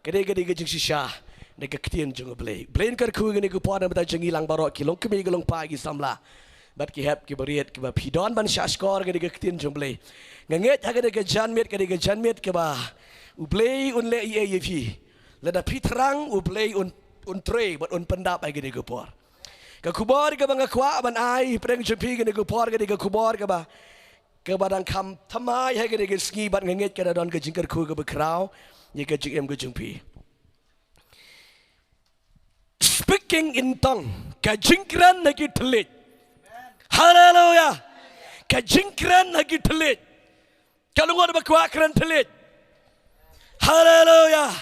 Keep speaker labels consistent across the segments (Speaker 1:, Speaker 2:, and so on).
Speaker 1: Kadang-kadang ke jeng sisa, nega ketian jeng blay. Blain kar kui gini ku pada mata jeng hilang barok kilong kemi kilong pagi samla. Bat ki hep ki beriat ki ba pidon ban syaskor kadang ketian jeng blay. Nganget kadang janmet kadang janmet ke ba. Ublay un le ie fi. Lada pitrang ublay un tre bat un pendap ai kadang ku por. Ka kubor ke bang kwa ban ai pedang jepi kadang ku por kadang kubor ke ba. Ke badang kam thamai hai kadang ski bat nganget kadang don ke jengkar kui ke bekrau. Ni ke jeng ke jengpi. Speaking in tongue, kajingkran lagi telit. Haleluya. Kajingkran lagi telit. Kalau ngor berkuakran telit. Haleluya.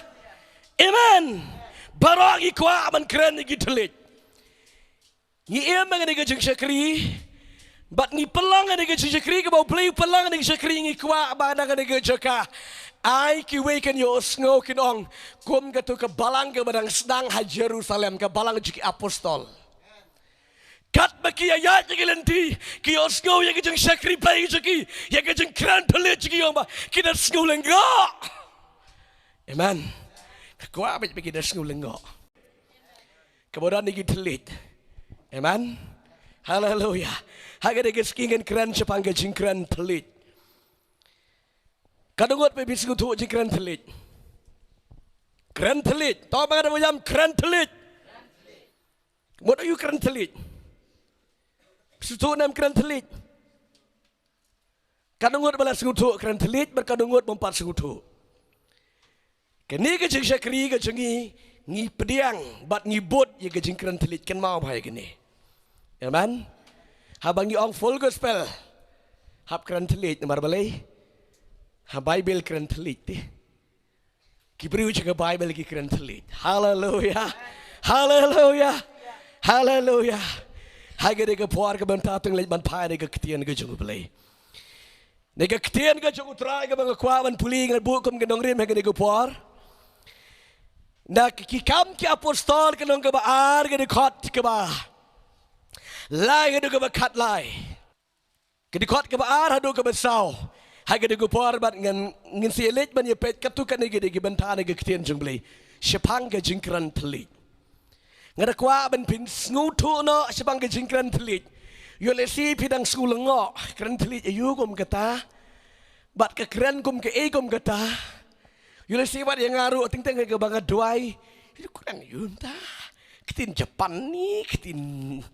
Speaker 1: Amen. Barang ikwa man kran lagi telit. Ni emang ni kajing syakri. Bat ni pelang ni kajing syakri ke bau play pelang ni syakri ikwa badang ni kajaka. Ai ki weken yo snow kinong kum ke tu ke balang ke badang sedang ha Jerusalem ke balang jiki apostol. Kat baki ayat jiki lenti ki yo snow yang jeng syakri play jiki yang jeng kran pelit jiki yo ba kita snow lenggo. Amen. Kuat baik bagi kita snow lenggo. Kemudian ni kita telit. Amen. Haleluya. Haga de skingen kran sepang ke jeng kran pelit. Kadang-kadang pergi sekutu je keren telit. Keren telit. Tahu apa kata macam keren telit? What are you keren telit? Sekutu nam keren telit. Kadang-kadang balas sekutu keren telit, berkadang-kadang mempat sekutu. Kini kejeng syakri kejengi ni pdiang, bat ni bot ye kejeng keren telit kan mau bahaya kini. Amen. Habang ni ong full gospel. Hab keren telit nomor balai. Ha Bible keren telit. Kibri ucap Bible ki keren telit. Haleluya. Haleluya. Haleluya. Haga de ke puar ke bentatang lej ban pai de ke ketian ke jungu belai. De ke ketian ke jungu trai ke bang kwa ban puling bu kum ke dong rim haga de ke puar. Na ki kam ki apostol ke dong ke ba ar ke de khot ke ba. Lai ke de ke ba khat lai. Ke de khot ke ba ar hadu ke ba sau. Haga de gupor bat ngin si elit ban ye pet katukan ni gede bentana ge ketian jung blei sepang ge jingkran telit ngada kwa ban pin ngutu no sepang ge jingkran telit yo le si pidang skulengo kran telit ayu gum kata bat ke kren gum ke e gum kata yo le si bat yang ngaru ting ting ge bang duai itu kurang yunta ketin Japan ni ketin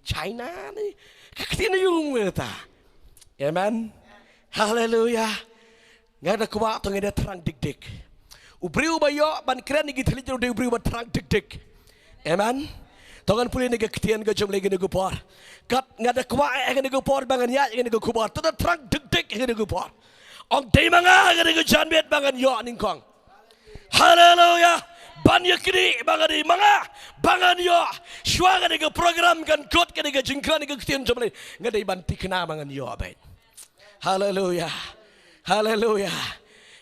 Speaker 1: China ni ketin yung kata amen. Haleluya. Ngada kuat tu ngada terang dik-dik. Ubriu bayo ban keren ni kita lihat udah ubriu terang dik-dik. Amen. Tangan pulih ni ketian ke jom lagi ni gupor. Kat ngada kuat ni gupor bangan ya ni gupor. Tu terang dik-dik ni gupor. Ong day manga ni janbet bangan yo ningkong. Haleluya. Ban yakini bangan ni manga bangan yo. Shwa ni program kan kot ni jingkran ni ketian jom lagi ngada ban tikna bangan yo abet. Haleluya. Haleluya.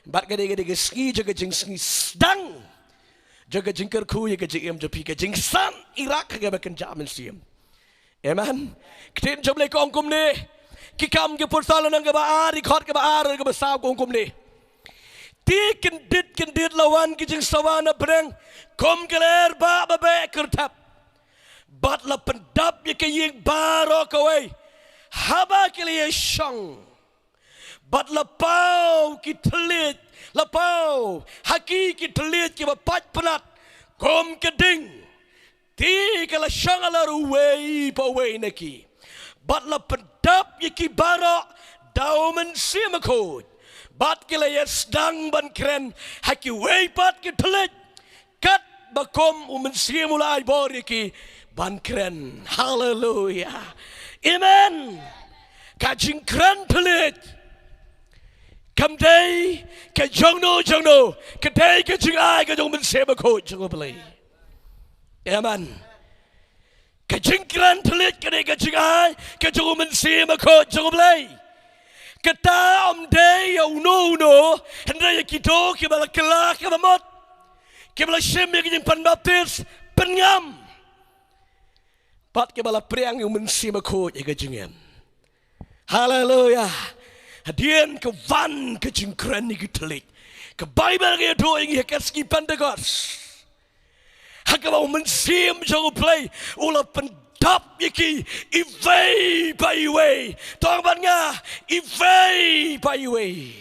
Speaker 1: Bat gede-gede ski jaga jeng ski sedang. Jaga jengker ku ya jeng japi ke jeng sam Irak ke bakan jamin siam. Amen. Ketin jomle ko ongkum ni. Kikam ke portal nang ke baar ikot ke baar ke besau ko ongkum ni. Ti kendit lawan ke jeng sawana breng kom keler ba be kertap. Bat la pendap ye ke yeng baro kawai. Haba ke le shang. Bat lapau ki telit, lapau haki ki telit ki bapat penat, kom keding, ti kala syangala ruway paway neki. Bat la pendap ye ki barok, daumen simakod. Bat kila yes dang ban kren, haki way pat ki telit, kat bakom simulai bor ye ki ban kren. Hallelujah. Amen. Kajing kren telit. Kam day ke jongno ke day ke jing ai ke jong men sema ko jong belai. Amen. Ke jing kran telit ke day ke jing ai ke jong men sema ko jong belai. Ke ta om day au no hendra ki do ke bala kala ke mamot. Ke bala shem ke jing pan baptis pengam. Pat ke bala priang yang men sema ko ke jing. Hallelujah. Hadian ke van ke jingkran ni telit. Ke Bible ke do ingi ke ski Pentecost. Haka mau mensim jangan play ula pendap yaki iway by way. Tong ban nga iway by way.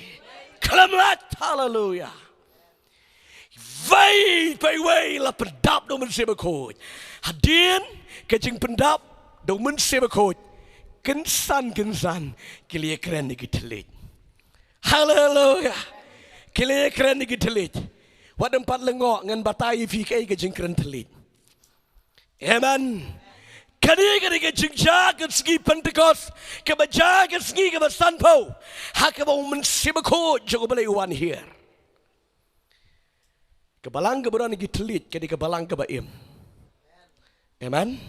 Speaker 1: Kelamlat hallelujah. Iway by way la pendap do mensim ko. Hadin ke jing pendap do mensim ko. Kensan kilia keren ni gitelit. Hallelujah. Kilia keren ni gitelit. Wadam pat lengok ngan batai fikai ke jingkran telit. Amen. Kani ke jingja ke segi Pentecost ke baja ke segi ke basanpo. Hak mau mensibako jogo balai wan here. Ke balang ke berani gitelit ke ke balang ke baim. Amen.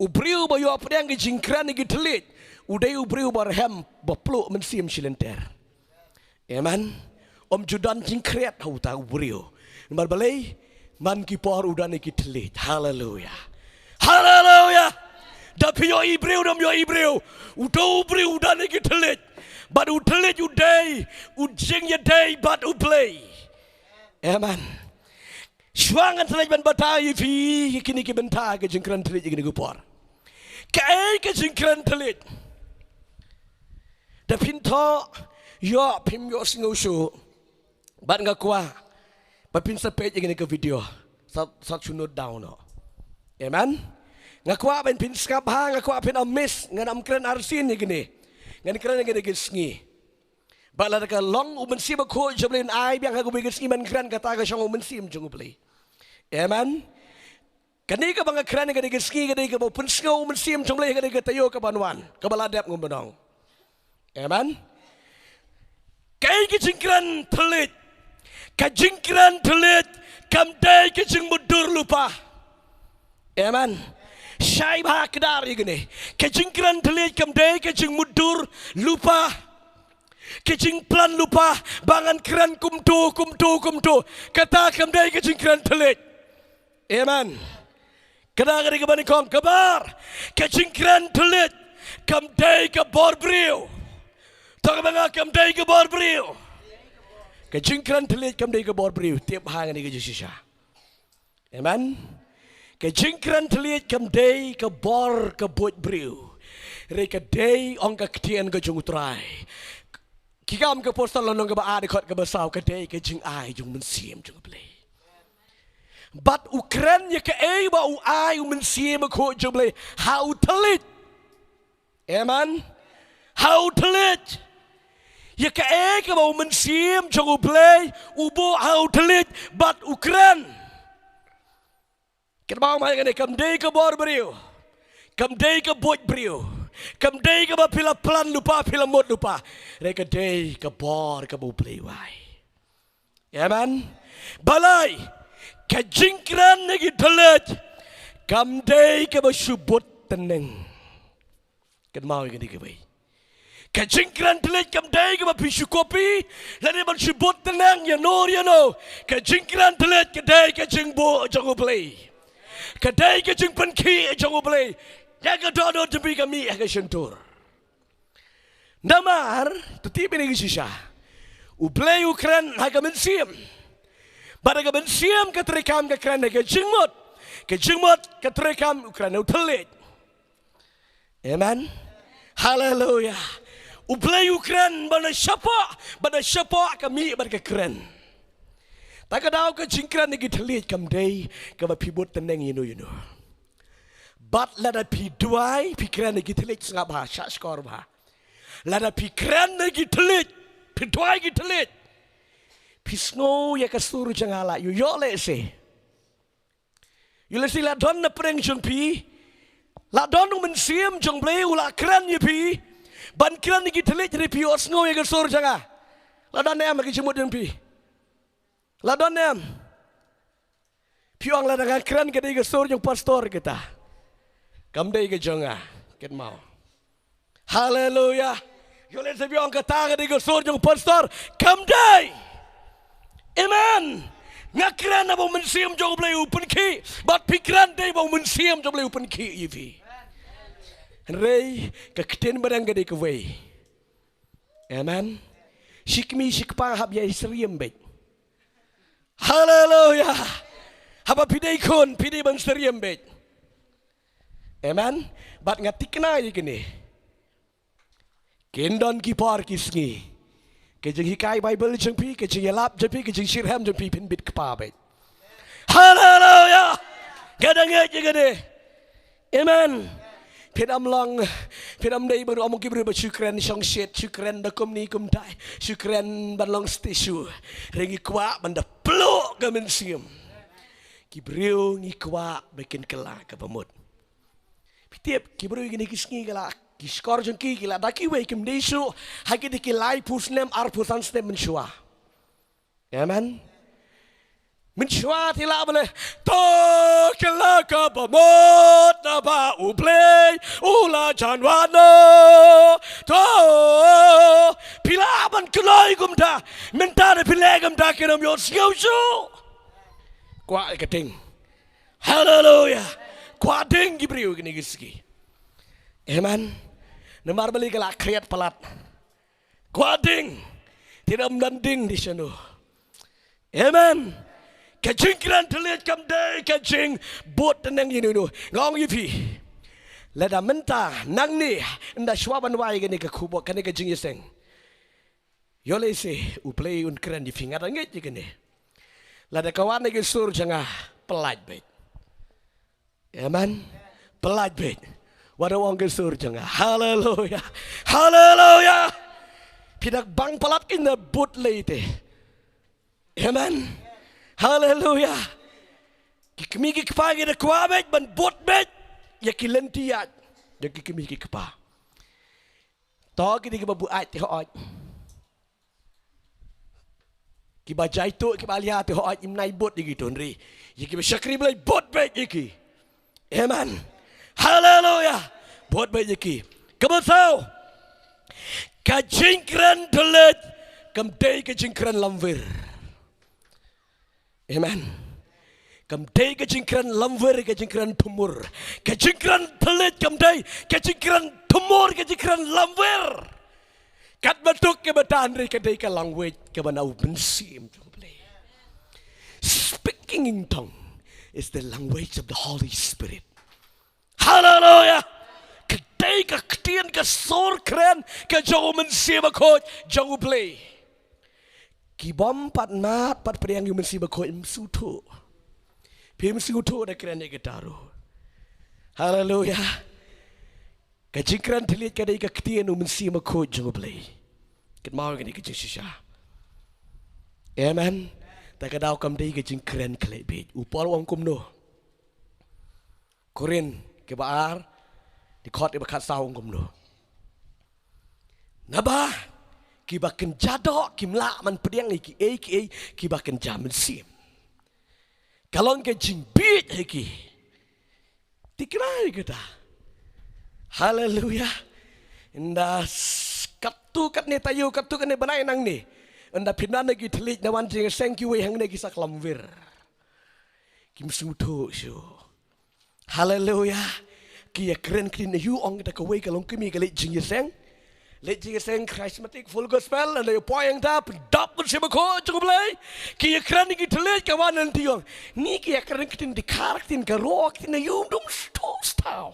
Speaker 1: Ubriu bayo pdiang ke jingkran ni gitelit. Udai ubriu barhem bapluk mensim silenter. Amen. Om Judan jingkret hau tahu beriu. Nambar balai man kipor udan ikitelit. Hallelujah. Hallelujah. Tapi yo Ibreu dom yo Ibreu. Udo beriu udan ikitelit. But utelit udai ujing ya day but uplay. Amen. Swangan telit ban batai fi kini ki bentar ke jingkran telit kini kupor. Kai ke jingkran telit. Tapi to yo pim yo singusu. Bat nga kuah, papin sa page ingin ke video, sa sunod down no. Amen. Nga kuah ben pin skap ha, nga kuah pin amis, nga nam kren arsin ingin nga kren ingin gisngi. Bat la ka long umensim ko jablin ai biang ha ko gisngi man kren kata ka siyang umensim jung play. Amen. Kani ka bang kren ingin gisngi kani ka pun sngo umensim jung play kani ka tayo ka banwan, ka baladap ngum banong. Amen. Kai ki jingkran telit. Kajingkran telit, kamdai kajing mudur lupa. Amen. Syai bah kedar igene. Kajingkran telit, kamdai kajing mudur lupa. Kajing plan lupa, bangan kran kumto. Kata kamdai kajingkran telit. Amen. Kedar kari kebanikong kabar. Kajingkran telit, kamdai ke borbriu. Tak banga kamdai ke borbriu. Kejingkran telit kamdai ke bor beriu tiap hang ni ke Yesusya. Amen. Kejingkran telit kamdai ke bor ke bot beriu. Reka day ong ke ketian ke jung utrai. Kikam ke postal lonong ke ba adekot ke basau ke day ke jing ai jung mensim jung play. But Ukran ya ke ai ba u ai mensim ko jung play. How telit. Amen. How telit. Ya ke ke mau mensim jangan play ubo hau telit bat Ukran. Kita mau main kamdai ke bor beriu, kamdai ke bot beriu, kamdai ke pila plan lupa pila mod lupa. Reka day ke bor ke mau play wai. Amen. Balai ke jingkran lagi telit, kamdai ke bersubut teneng. Kita mau yang ke wai. Kajingkran telit kamdai ke pisu kopi, lalu bersebut tenang ya no. Kajingkran telit kedai kajing bo jangan play, kedai kajing penki jangan play. Jaga doa demi kami akan sentur. Namar tetapi ini kisah. Uplay Ukran agak mensiam, pada agak mensiam keterekam kekran agak kejingmut keterekam Ukran telit. Amen. Hallelujah. Uplay Ukran bana syapa kami barka keren. Tak ada ke jingkran ni gitelit kamdai ke pibut teneng you know. But lada pi duai pikiran ni gitelit sengap ha syak skor ba. Lada pikiran ni gitelit pi duai gitelit. Pisngo ya kasuru jangala you yo le se. You le la don na preng jong pi. La don mensiam jong play ula keren ye pi. Ban kran ni gitelit jadi pi osngo ya kasur janga. La don em lagi jemut jong pi. La don em. Pi ong la dengan keren ke di kasur jong pastor kita. Kamdai ke jonga ket mau. Hallelujah. Yo le se pi ong kata ke di kasur jong pastor kamdai. Amen. Ngakran na bau mensiam jong play open key, but pikiran dai bau mensiam jong play open key ivi. Rei kekten barang gede kewei. Amen. Shikmi shikpa hab ya Israel bet. Haleluya. Haba pidai kun, pidai bang seriam bet. Amen. Bat ngatik na gini. Kendon kipar kisngi. Kejeng hikai Bible jeng pi, kejeng yalap jeng pi, kejeng shirham jeng pi pin bit kepa bet. Haleluya. Gadang aja gede. Amen. Pedam long, pedam day baru among kibru bersyukran syong syet, syukran dakum ni kum tai, syukran ban long stisu, rengi kuak banda peluk ke mensium. Kibru ngi kuak bikin kelak ke pemut. Tiap kibru gini kisngi kelak, kiskor jengki kelak, daki wei kim desu, haki diki lai pusnem arpusan stem mensyua. Amen. Mensyua tilak boleh to kelak ke pemut napa uplay ula janwano to pilaban kelai gumda minta de pilai gumda kiram yo siusu kuat keting. Haleluya. Kuat ding gibriu gini giski. Amen. Nemar beli kelak kriat pelat. Kuat ding tidak mendanding di sana. Amen. Kejingkran terlihat kamdai kejing bot tenang ini nu ngong yipi. Lada mentah nang ni nda swaban wai gini ke kubok kene kejing yeseng. Yole se uplay un kren di fingar ngit gini. Lada kawan lagi sur jangah pelaj bet. Amen. Pelaj bet. Wada wong ke sur jangah. Haleluya. Haleluya. Pidak bang pelat in the boot leite. Amen. Haleluya. Kikimi kikpa gida kuabet ban bot bet ya kilentiat ya kikimi kikpa. To gidi kibabu ait ti hoat. Kiba jaito kiba lihat ti hoat imnai bot gitu nri. Ya kiba syakri belai bot bet iki. Amen. Haleluya. Bot bet iki. Kebasau. Kajingkran telet kamdai kajingkran lamvir. Amen. Kamdai kejingkran lamver kejingkran tumur. Kejingkran pelit kamdai kejingkran tumur kejingkran lamver. Kat batuk ke batandri kedai ke language ke banau bensim. Speaking in tongue is the language of the Holy Spirit. Hallelujah. Kedai ke ketian ke sor kren ke jauh bensim akut jauh play. Kibom pat mat pat pdiang yu mensi bako im suto. Pim suto da kren de gitaru. Haleluya. Kajingkran telit kadai ka ketien u mensi bako jung play. Ket mau gani kajing shisha. Amen. Ta kadau kam dei kajingkran klei bit. Upor wong kumno. Korin ke baar di khot di bakat saung kumno. Nabah kibakan jadok kimla man pediang iki kibakan jaman sim. Kalau ke jimbit iki tikrai kita. Haleluya. Inda katu kat ne tayu katu kat ne banai nang ni. Inda pinan lagi telit nawan jeng thank you hang ne kisak lamvir. Kim suto syo. Haleluya. Kia keren krin yu ong kita kawai kalong kimi kalit jeng yeseng. Let jing seng charismatic full gospel and le poyang ta dap pun siapa ko cukup lay. Kia kran ni kita let kawan nanti yang ni kia kran kita di karaktin karok kita yum dum stau.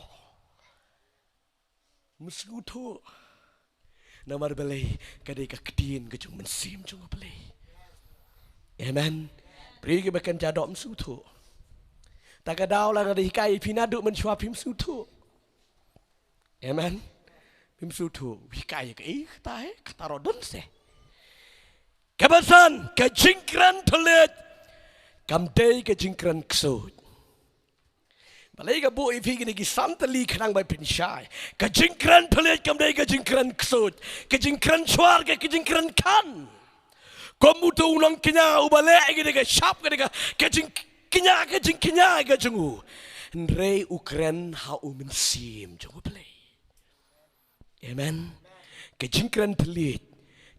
Speaker 1: Musguto. Namar belai kadai kakdin kejung mensim cung belai. Amen. Pergi bahkan jadok musuto. Tak kadau lah kadai kai pinadu mencuapim musuto. Amen. Imsutu wikai ke tai katarodon se kebasan kejingkran telet kamdei kejingkran ksud balai ka bu ifi gini ki santali khanang bai pinshai kejingkran telet kamdei kejingkran ksud kejingkran swar kejingkran kan komuto unang kinya ubale gini ka shap gini ka kejingkinya kejingu ndrei ukren ha umensim jongu play. Amen. Kejingkran telit,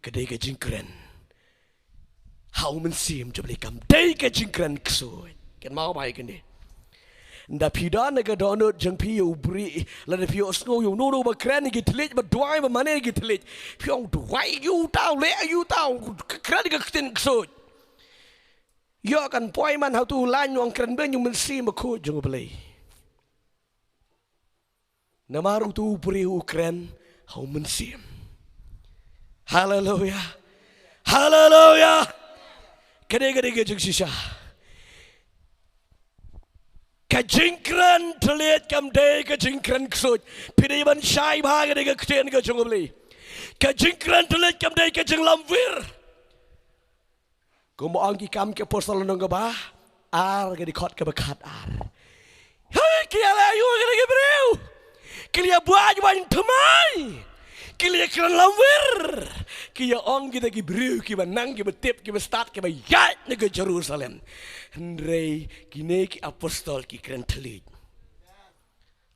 Speaker 1: kedai kejingkran. Hau mensim jomli kam dai kejingkran ksoi. Ken mau baik ni. Nda pidan ke donut jeng pi ubri, lada pi osno yu no ba kran ki telit ba duai ba mane ki telit. Pi ong duai yu tau le yu tau kran ke ktin ksoi. Yo kan poi man how tu lan wang kren ben yung mensi mako jung belai. Namaru tu puri ukren how mensi. Hallelujah. Hallelujah. Kadang-kadang jung sisa. Kajingkran terlihat kamdai kajingkran ksut. Pidai ban syai bahag dengan ketian ke jung belai. Kajingkran terlihat kamdai kajing lamvir. Kung ang kikam ke apostol nang gaba, ar ke dikot ke bekat ar. Hey, kia layu ke lagi beriu. Kia buat jual temai. Kia kran lamwir. Kia ang kita ke beriu, kia nang, kia tip, kia start, kia yat ke Jerusalem. Hendrai kini ki apostol ki kran telit.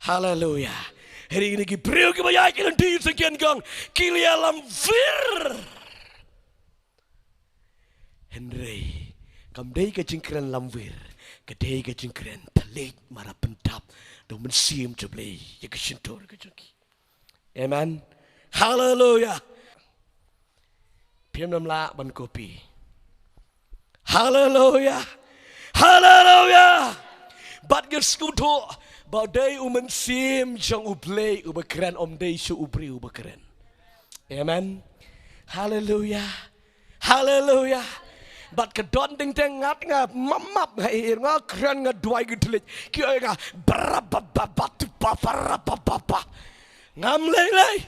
Speaker 1: Hallelujah. Hari ini ki beriu kia yat kia nanti sekian gang. Kia lamwir. Henry, kamdai ke jingkran lamwir, kadai ke jingkran telit mara pentap, do mensim jeblay, ya ke sentor ke jengki. Amen. Hallelujah. Piam namla ban kopi. Hallelujah. Hallelujah. Bat ge skuto, badai mensim jang ublay ubekran omdai su ubri ubekran. Amen. Hallelujah. Hallelujah. But kedon ding ding ngat ngap mamap ngair ngak keren ngadwai gitulit kio nga barababat paparababa ngam lei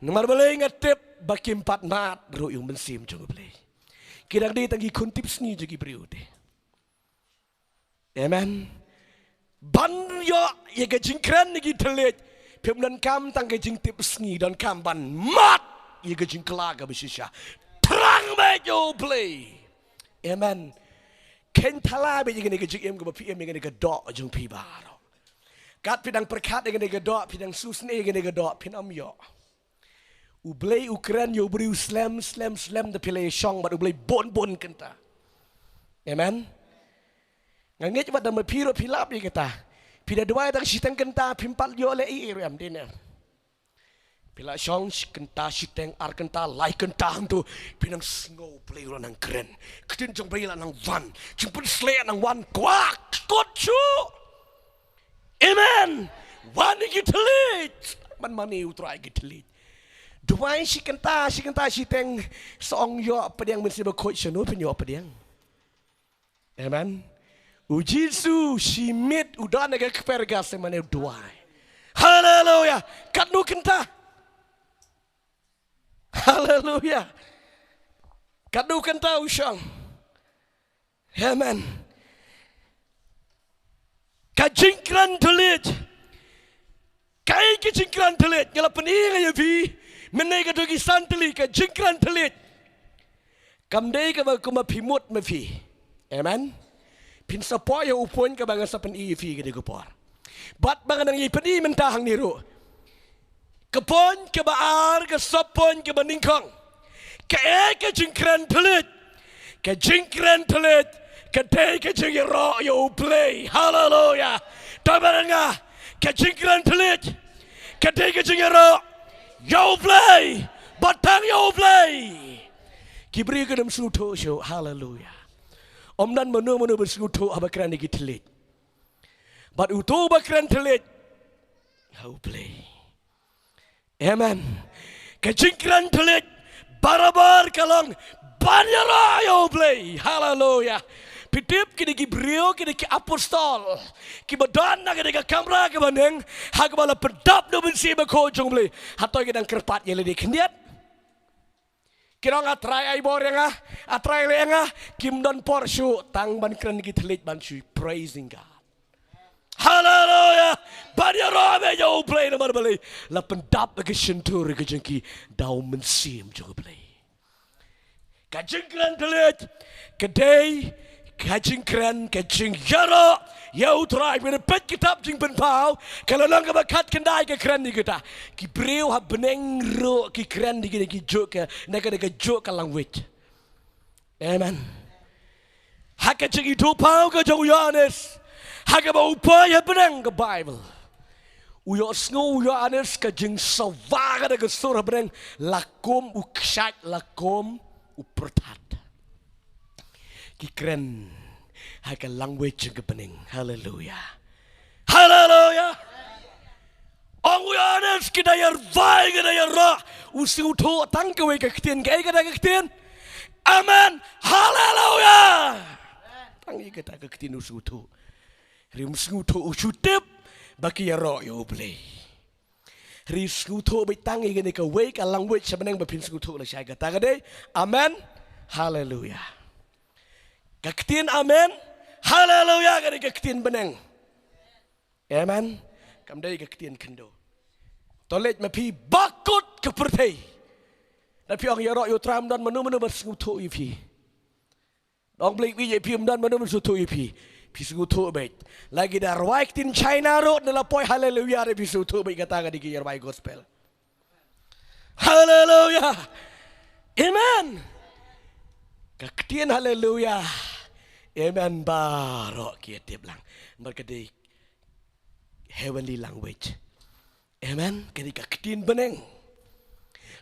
Speaker 1: nomor belai ngatip bakim pat mat ro yung mensim jong belai kidang di tangi kuntip sni jogi briude. Amen. Ban yo ye gajing keren ni gitulit pem dan kam tang gajing tip sni dan kam ban mat ye gajing kelaga besisya terang bejo play. Amen. Ken thala be jing ni gajing em ko PM ni ga dok jung pi baro. Kat pidang perkat ni ga dok pidang susne ni ga dok pinam yo. Ublei ukran yo beri slam de pilai shong bat ublei bon kenta. Amen. Ngangit bat dam piro pilap ni kata. Pida dua tang sitang kenta pimpal yo le i ram dina. Bila syong kenta siteng ar kenta lai kenta tu pinang snow play nang keren ketin jong play nang van jemput slay nang van kuak kocu. Amen. Van gitelit man mani utrai gitelit duai si kenta siteng song yo pdiang mensi ba coach no pen yo pdiang. Amen. Ujisu si mit udan ga kpergas mane duai. Hallelujah. Kanu kenta. Hallelujah. Kadu kenta usang. Amen. Kajingkran telit. Kai kajingkran telit. Ngala pening ya bi. Menai kadogi santeli kajingkran telit. Kamdai ka ba kuma pimut mafi. Amen. Pin sapo ya upon ka bang sa pen fi ka digupor. Bat bang nang ipeni mentahang niru. Kepon ke baar ke sopon ke beningkong ke ke jingkran telit ke jingkran telit ke te ke jingro yo play. Hallelujah. Tabaranga ke jingkran telit ke te ke jingro yo play batang yo play kibri ke dam suto show. Hallelujah. Om dan menu bersuto abakran di telit bat utu bakran telit yo play. Amen. Kejingkran telit barabar kalong banyara play. Hallelujah. Pitip kini ki brio kini ki apostol ki badan na kini ka kamera ke bandeng hak bala pedap do bensi ba ko jong play hatoi kedang kerpat ye le kendiat kirang atrai ai boreng atrai lenga kim don porshu tang ban kran ki telit ban sui praising God. Hallelujah. Banyak ramai jauh play nomor beli. La pendap ke sentur ke jengki dau mensim juga play. Kajingkran telit, kedai, kajingkran, kajing jaro. Ya utrai berpet kitab jing penpau. Kalau lang kebakat kendai ke kran di kita. Ki breu ha beneng ro ki kran di kita ki jok ke nak ke jok ke language. Amen. Hak kajing itu pau ke jauh Yohanes. Haga ba upaya benang ke Bible. Uyo sngo uyo anes ka jing sawaga ke surah benang lakom uksat lakom upertat. ki kren hai ka language ke pening. Hallelujah. Hallelujah. Ong honest kita yar vai kita yar ra usu tho tang ke we ka ktien ke ka ktien. Amen. Hallelujah. Tang kita ka ktien usu tho. Rim usu tho usu tip baki yar ra yo play. Ri usu tho be tang ke ni ka we ka language sa benang ba pin usu tho la sai ka ta ka de. Amen. Hallelujah. Ka ktien amen. Hallelujah ka ni ka ktien benang. Amen. Kam dai ka ktien kendo. Tolet ma pi bakut ke pertai. Dan pi ong yaro yo tram dan manu bersekutu ipi. Ong blik wi pi dan manu bersekutu ipi. Pi sekutu bet. Lagi dar waik tin China road nela poi hallelujah re pi sekutu bet kata ga di yar waik gospel. Hallelujah. Amen. Ka ktien hallelujah. Amen barok kia tiap lang. Berkadai heavenly language. Amen. Kini ka ktien beneng.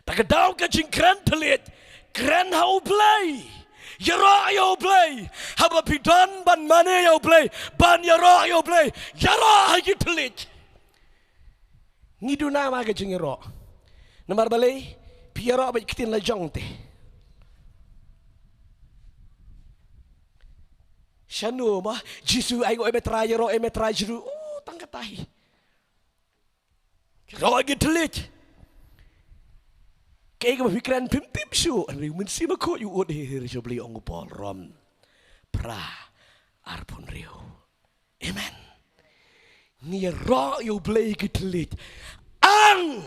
Speaker 1: Tak daw ka jing kren telit. Kren hau play. Yara yo play. Haba pidan ban mane yo play. Ban yara yo play. Yara hagi telit. Ngidu nama ka jing yara. Namar balay. Pi yara ba ktien la jong te. Shanu ba. Jisu ay ko emetra yara emetra jiru. Oh tangkatahi. Kalau lagi telit, kaya berfikiran pim su, anu mesti makut you od here so beli ongu pol rom, pra arpon rio, amen. Ni ro you beli telit, ang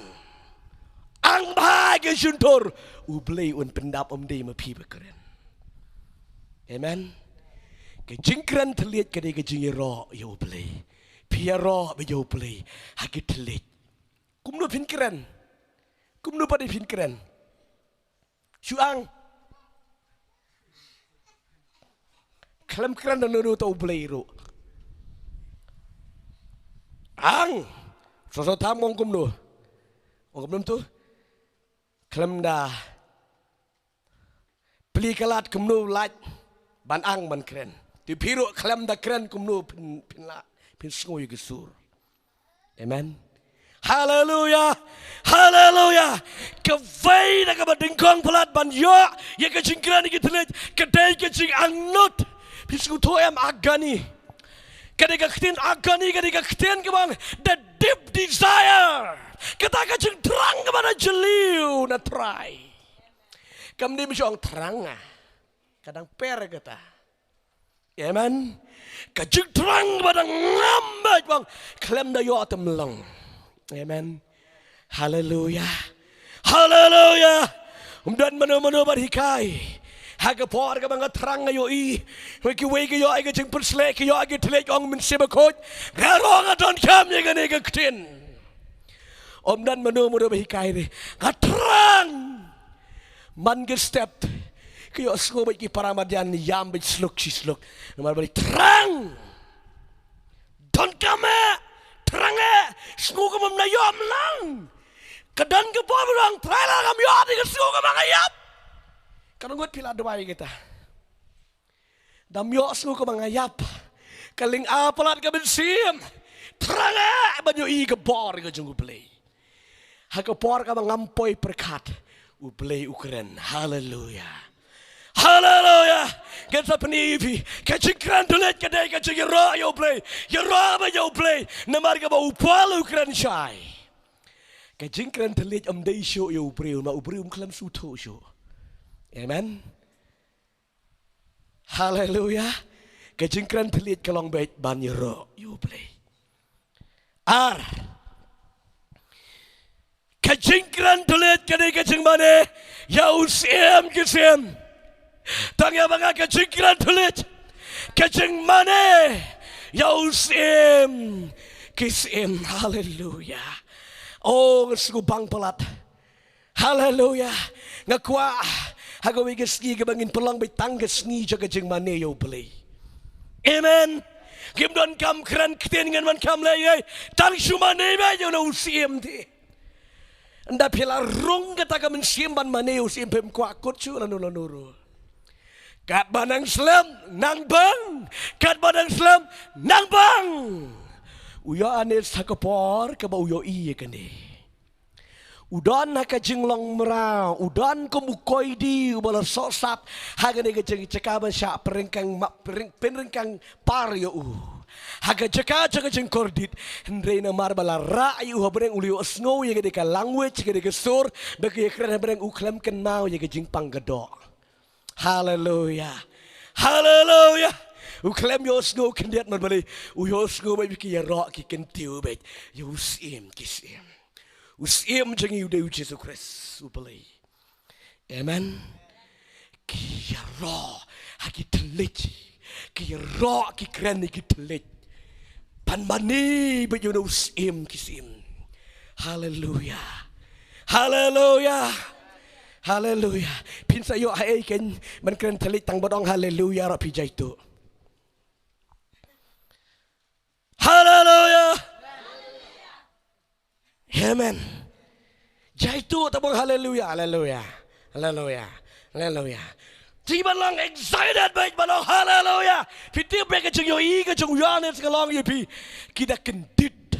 Speaker 1: bahagia juntor, u beli un pendap day mapi berkeren, amen. Kejingkran telit kaya kejing ro you beli, pia ro be you beli, hagi telit. Kumno pin kren. Kumno pada pin kren. Syuang. Kelam kren dan nuru tau beliru. Ang. Sosok tamong kumno. Ong kumno tu. Kelam dah. Beli kalat kumno lat. Ban ang ban kren. Di piru kelam dah kren kumno pin sungguh gesur. Amen. Hallelujah. Hallelujah. Kawai na kabadingkong pelat ban yo ya kejingkran iki telit kedai kejing angnut pisku toyam agani kedai kaktin agani kedai kaktin kebang the deep desire kata kejing terang kemana jeliu na try kamdi misong terang kadang per kata amen kejing terang kemana ngambat bang klem da yo atemlang. Amen. Hallelujah. Hallelujah. Dan mana-mana berhikai. Haga por ka mga terang ayo i. Wiki wiki yo ay jing perslek yo ay telet ong min sibakot. Garong adon kam ye gane gaktin. Dan mana-mana berhikai ni. Terang. Man ge step. Kyo sko ki paramadian yam bit sluk sisluk. Nomor bari terang. Don kame. Terangnya, semua kamu menayam lang. Kedan ke bawah bilang, trailer kami ada ke semua kamu mengayap. Karena gue pilih doa kita. Damyo semua kamu mengayap. Kaling apalat ke bensim. Terangnya, banyak i ke bawah ke jenggu play. Hak ke bawah kamu ngampoi perkat. Uplay ukren. Hallelujah. Hallelujah. Kita penipi. Kejingkran tulet kedai kejing yara yo play. Yara ba yo play. Namar ka ba upal ukran syai. Kejingkran tulet day show yo play. Ma upri kelam suto show. Amen. Hallelujah. Kejingkran tulet kalong bait ban yara yo play. Kejingkran tulet kedai kejing mane. Ya usem kesem. Tangya mga kejingkran tulit. Kejing mane. Yausim. Kisim. Hallelujah. Oh, ngusubang pelat. Hallelujah. Ngakwa. Hagawi gesgi kebangin pelang bitang gesgi jaga kejing mane yo beli. Amen. Gimdon kam kran ktin ngan man kam lay. Tang shumane ba yo na usim di. Anda pila rung kata ka mensimban mane usim pem kwa kutsu lanuro. kat banang Islam nang bang, kat banang Islam nang bang. Uya ane sakapor ke ba uyo iya kene. Udan haka jinglong merau, udan ko mukoi di ubala sosap, haga ne gajeng cekaban syak penrengkang par yo haga jeka jeka jeng kordit, hendrei na marbala ra yu habreng ulio snow ye gede ka language gede ke sur, bagi kren habreng uklam ken mau ye gajeng panggedo. Hallelujah, hallelujah. Uklam yo snow kendiat marbali, uyo snow bayi ki ya ro ki kentiu bayi, yo sim kisim. Usim jangi udah Yesus Kristus ubeli. Amen. Kia ro haki telit. Kia ro ki kren ki telit. Pan mani bejo na usim kisim. Hallelujah. Hallelujah. Hallelujah. Pinsa yo hai ken man kren telit tang bodong hallelujah ra pijai tu. Hallelujah. Amen. Jaitu tabung haleluya, haleluya, haleluya, haleluya. Tiba lang excited baik balong haleluya. Piti beka jeng yo i ke jeng yanes kalong ye pi kita kendit.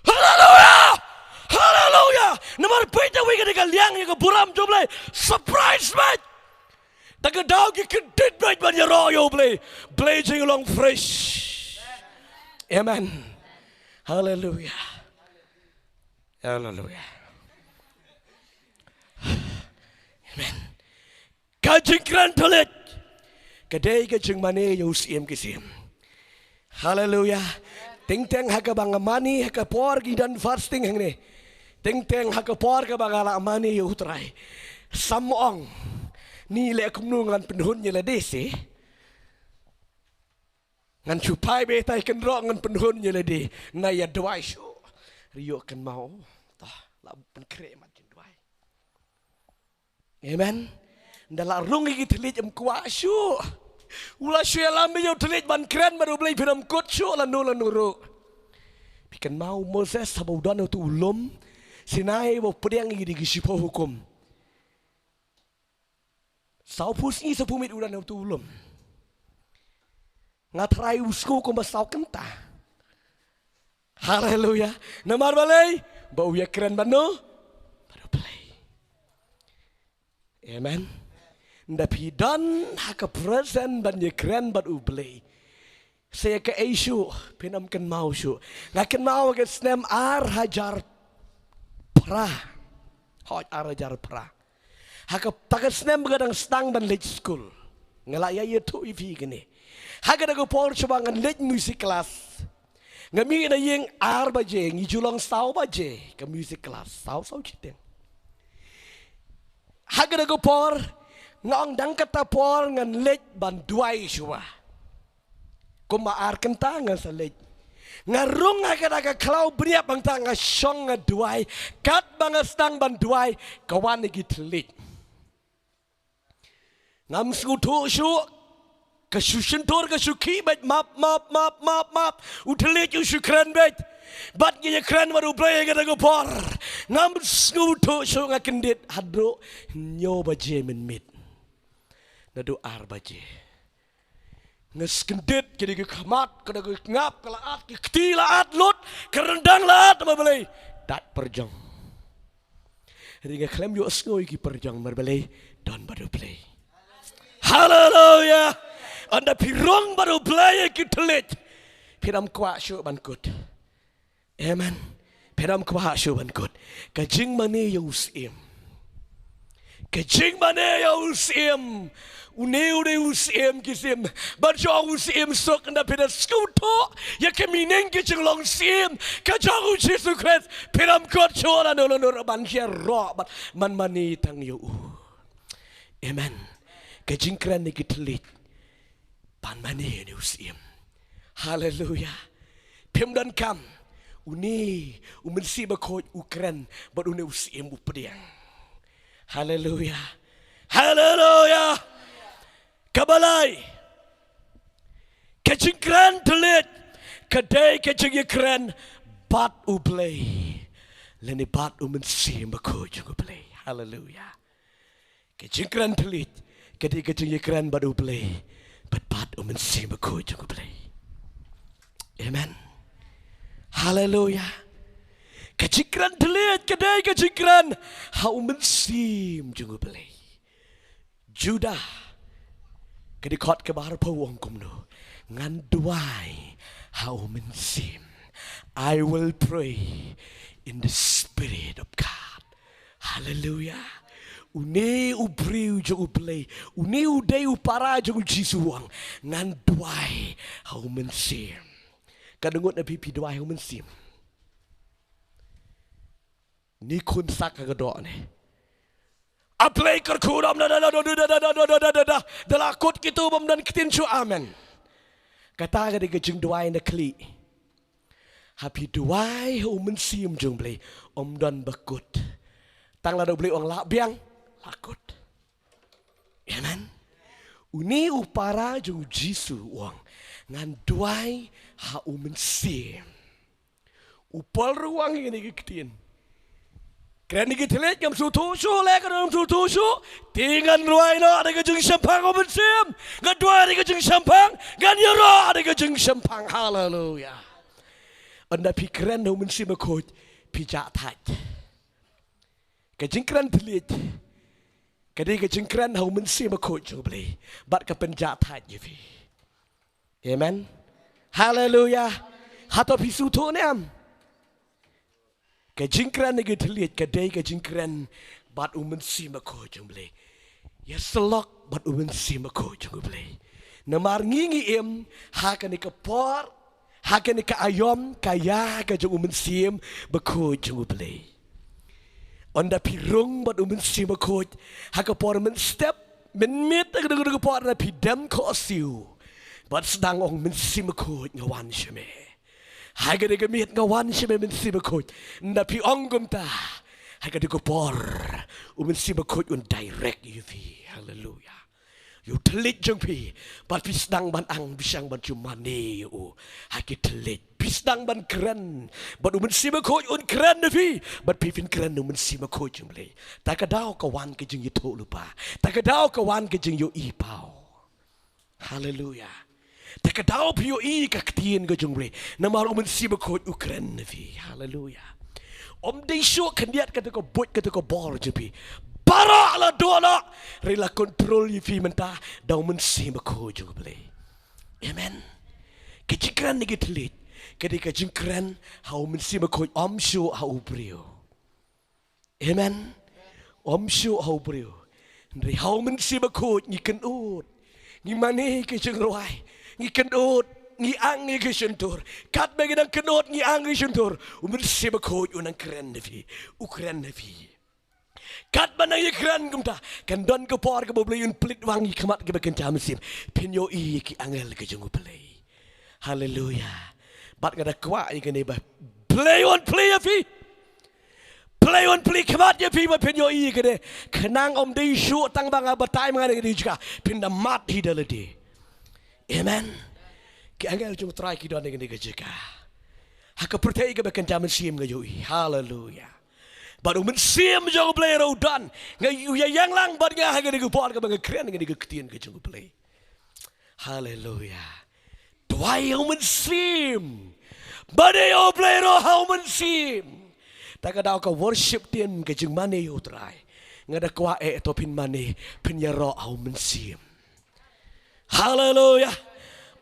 Speaker 1: Haleluya, haleluya. Nomor pita we ke liang ye ke buram joblay surprise baik. Tagadau ki kendit baik ban ye royo blay blazing along fresh. Amen. Haleluya. Hallelujah. Amen. Kajing kran tolet. Kadai kajing mani yung siem kisim. Hallelujah. Ting teng haka bang mani haka por gidan fasting hang ne. Ting teng haka por ka bang ala mani yung utray. Samong ni le kumno ngan penhun nyela desi. Ngan chupai betay kan ro ngan penhun nyela de. Na ya dwai shu. Rio kan mau. Pen kren macam tu. Amen. Dalam rung ini telit kuat syu. Ulah syu alam yo telit ban kren baru beli film kot syu lanu ro. Bikin mau Moses sabau dan tu ulum sinai bo pdiang ini di sipo hukum. Sau pusi sepumit udan tu ulum. Ngatrai usku ko basau kenta. Haleluya. Namar balai bau ya keren bano baru play. Amen. Tapi dan hak present ban ya keren baru play. Saya ke isu penam ken mau syu. Ngaken mau ke snem ar hajar pra. Hoj ar hajar pra. Hak takat snem begadang stang ban late school. Ngelaya ya tu ivi gini. Hak ada ko por coba ngan late music class. Ngami na yang ar baje, ngijulong sao baje, ke music class, sao citeng. Haga ko por, ngong dang kata por ngan lej ban duai shua. Kuma ar kenta ngan sa lej. Ngarung haga klau beriap bang ta nga syong nga duai, kat bang stang ban duai, kawan git lej. Ngam skutu syu Kesusun tor kesuki bet map. Utelit you shukran bet. Bat gaya kran baru play kata ko por. Ngam skuto so ngakendit hadro nyo baje men mit. Nado ar baje. Ngeskendit kini ke kamat kada ke ngap kalaat ke ketilaat lut kerendang laat apa belai. Dat perjang. Ringa klem yo skoi ki perjang berbelai don baru play. Hallelujah. Anda pirong baru belaya kita lihat. Piram kuat syuk bankut. Amen. Piram kuat syuk bankut. Kajing mana yang usim. Kajing mana yang usim. Une usim kisim. Bajang usim sok anda piram skuto. Ya kemineng kajing long sim. Kajang Yesus Kristus. Piram kuat syuk anda nolor banjir roh. Man mani tang yu. Amen. Kajing kran ni kita lihat. Pan mani ni usim. Hallelujah. Pim dan kam. Uni umensi bakoj ukren but uni usim pdiang. Hallelujah. Hallelujah. Kabalai. Kajing kran telit. Kadai kajing kran bat uplay. Leni bat umensi bakoj uplay. Hallelujah. Kajing kran telit. Ketika jeng kren badu play. Bat men sim ko jeng play. Amen. Hallelujah. Kejikran terlihat kedai kejikran. Hau men sim jeng play. Judah. Kedikot ke bahar pawang kumno. Ngan duai. Hau men sim. I will pray in the Spirit of God. Hallelujah. Une ubriu jo uplay. Une udai upara jo jisuang. Ngan duai hau mensim. Kadungut na pipi duai hau mensim. Ni kun sak kadok ni. Aplay kerkudam dalakut kitu bam dan kitin chu amen. Kata kadi kejeng duai na kli. Happy duai hau mensim jong play. Dan bakut. Tang la beli orang lak biang lakut. Amen. Uni upara jung jisu uang ngan duai hau mensim. Upal ruang ini ketin. Keren ini telet ngam sutu su lek ngam sutu su tingan duai no ada kejung sempang hau mensim. Ngan duai ada kejung sempang ngan yoro ada kejung sempang. Haleluya. Anda pikiran hau mensim akut pijak taj. Kejengkran telit. Kadai kejengkran hau mensim akut jo boleh. Bat ke penjat taj je fi. Amen. Haleluya. Hato pisu tu niam. Kejengkran ni telit kadai kejengkran bat mensim akut jo boleh. Ya selok bat mensim akut jo boleh. Namar ngingi em hakan ke por hakan ke ayom kaya ke jo mensim bakut jo boleh. Onda pirung bat mensim akut hakapor men step men mit agak por na pidam ko asiu bat sedang ong mensim akut ngawan sheme haga de mit ngawan sheme mensim akut nda pi ong gumta haga de por mensim akut un direct yuvi. Hallelujah. You telit jeng pi bat pisdang ban ang bisang ban cumane you haki telit pisdang ban keren bat mensim akut un keren pi bat pivin keren mensim akut jeng le takadau kawan ke jeng itu lupa takadau kawan ke jeng yo ipau. Hallelujah. Takadau pi yo I kaktin ke jeng le namar mensim akut u keren pi. Hallelujah. De syuk kendiat kata ko bot kata ko bor je pi barak la dola rela kontrol yifi mentah dau mensim ko juga boleh. Amen. Kejikran ni gitelit ketika jengkran hau mensim ko syu hau brio. Amen. Syu hau brio. Ndri hau mensim ko ni kenut ni mani ke jengroi ni kenut ni ang ni ke sentur kat bagi nang kenut ni ang ni sentur mensim ko unang keren devi ukren devi. Kat mana ye keren kumta kan don ke por ke boleh un pelit wangi kemat ke bagian jamsim pinyo I ki angel ke jengu play. Hallelujah. Bat ngada kwa ye kene ba play on play afi play on play kemat ye pi ba pinyo I kene kenang de syu tang bang abatai mangane ke juga pinda mat hidalade. Amen. Ki angel jung try ki don kene ke juga hak pertai ke bagian jamsim ke yo. Hallelujah. Baru mensim jauh play rodan. Ngay yang lang bat nga haga digu por ka mga kren nga digu ketien ka jauh play. Hallelujah. Duai yang mensim. Badai yo play ro hau mensim. Taka daw ka worship tien ka jeng mane yo try. Nga da kwa to pin mane pin ya ro hau mensim. Hallelujah.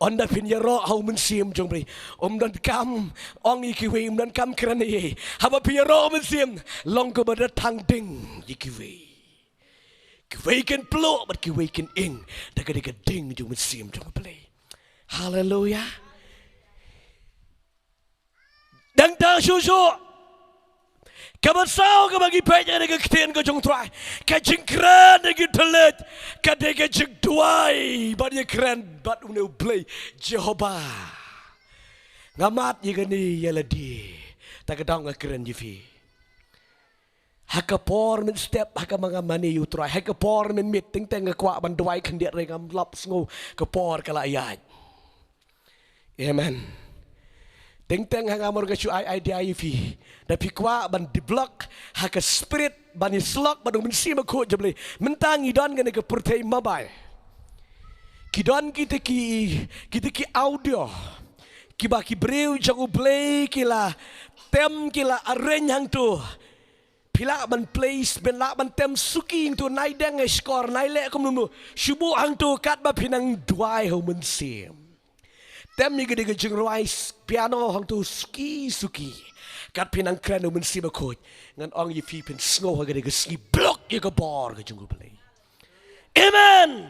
Speaker 1: Onda pin ya ro hau mensim jong bri dan kam ong ikiwe dan kam krane haba pin ya ro mensim long ko bada tang ding ikiwe kiwe ken plo but kiwe ken ing daga daga ding jong mensim jong bri. Hallelujah. Dang ta susu Kabasau ka bagi penya dengan ketien ka jong try. Ka jing keren dengan telet. Ka dega jing duai. Bani keren bat uneu play Jehovah. Ngamat ye gani yeladi. Tak kadang keren yifi. Haka por min step haka mga mani you try. Haka por min mit ting teng kwa ban duai kandiat regam lap sngo ka por kala ayat. Amen. teng hang amor ka chu idea ifi da pikwa ban diblock ha ka spirit ban islok ban men si ma ko jable mentang idon ngene ke purtei mabai kidon kita ki audio ki ba ki breu jangu play kila tem kila arrange hang tu pila ban place ben la ban tem suki tu nai deng score nai le kom nu shubu hang tu kat ba pinang duai ho men sim tem mi gede jeng rice piano hang tu suki kat pinang kren men sim ko ngan ong yi fi pen snow ha gede ski block ye ka bor ka jungu play amen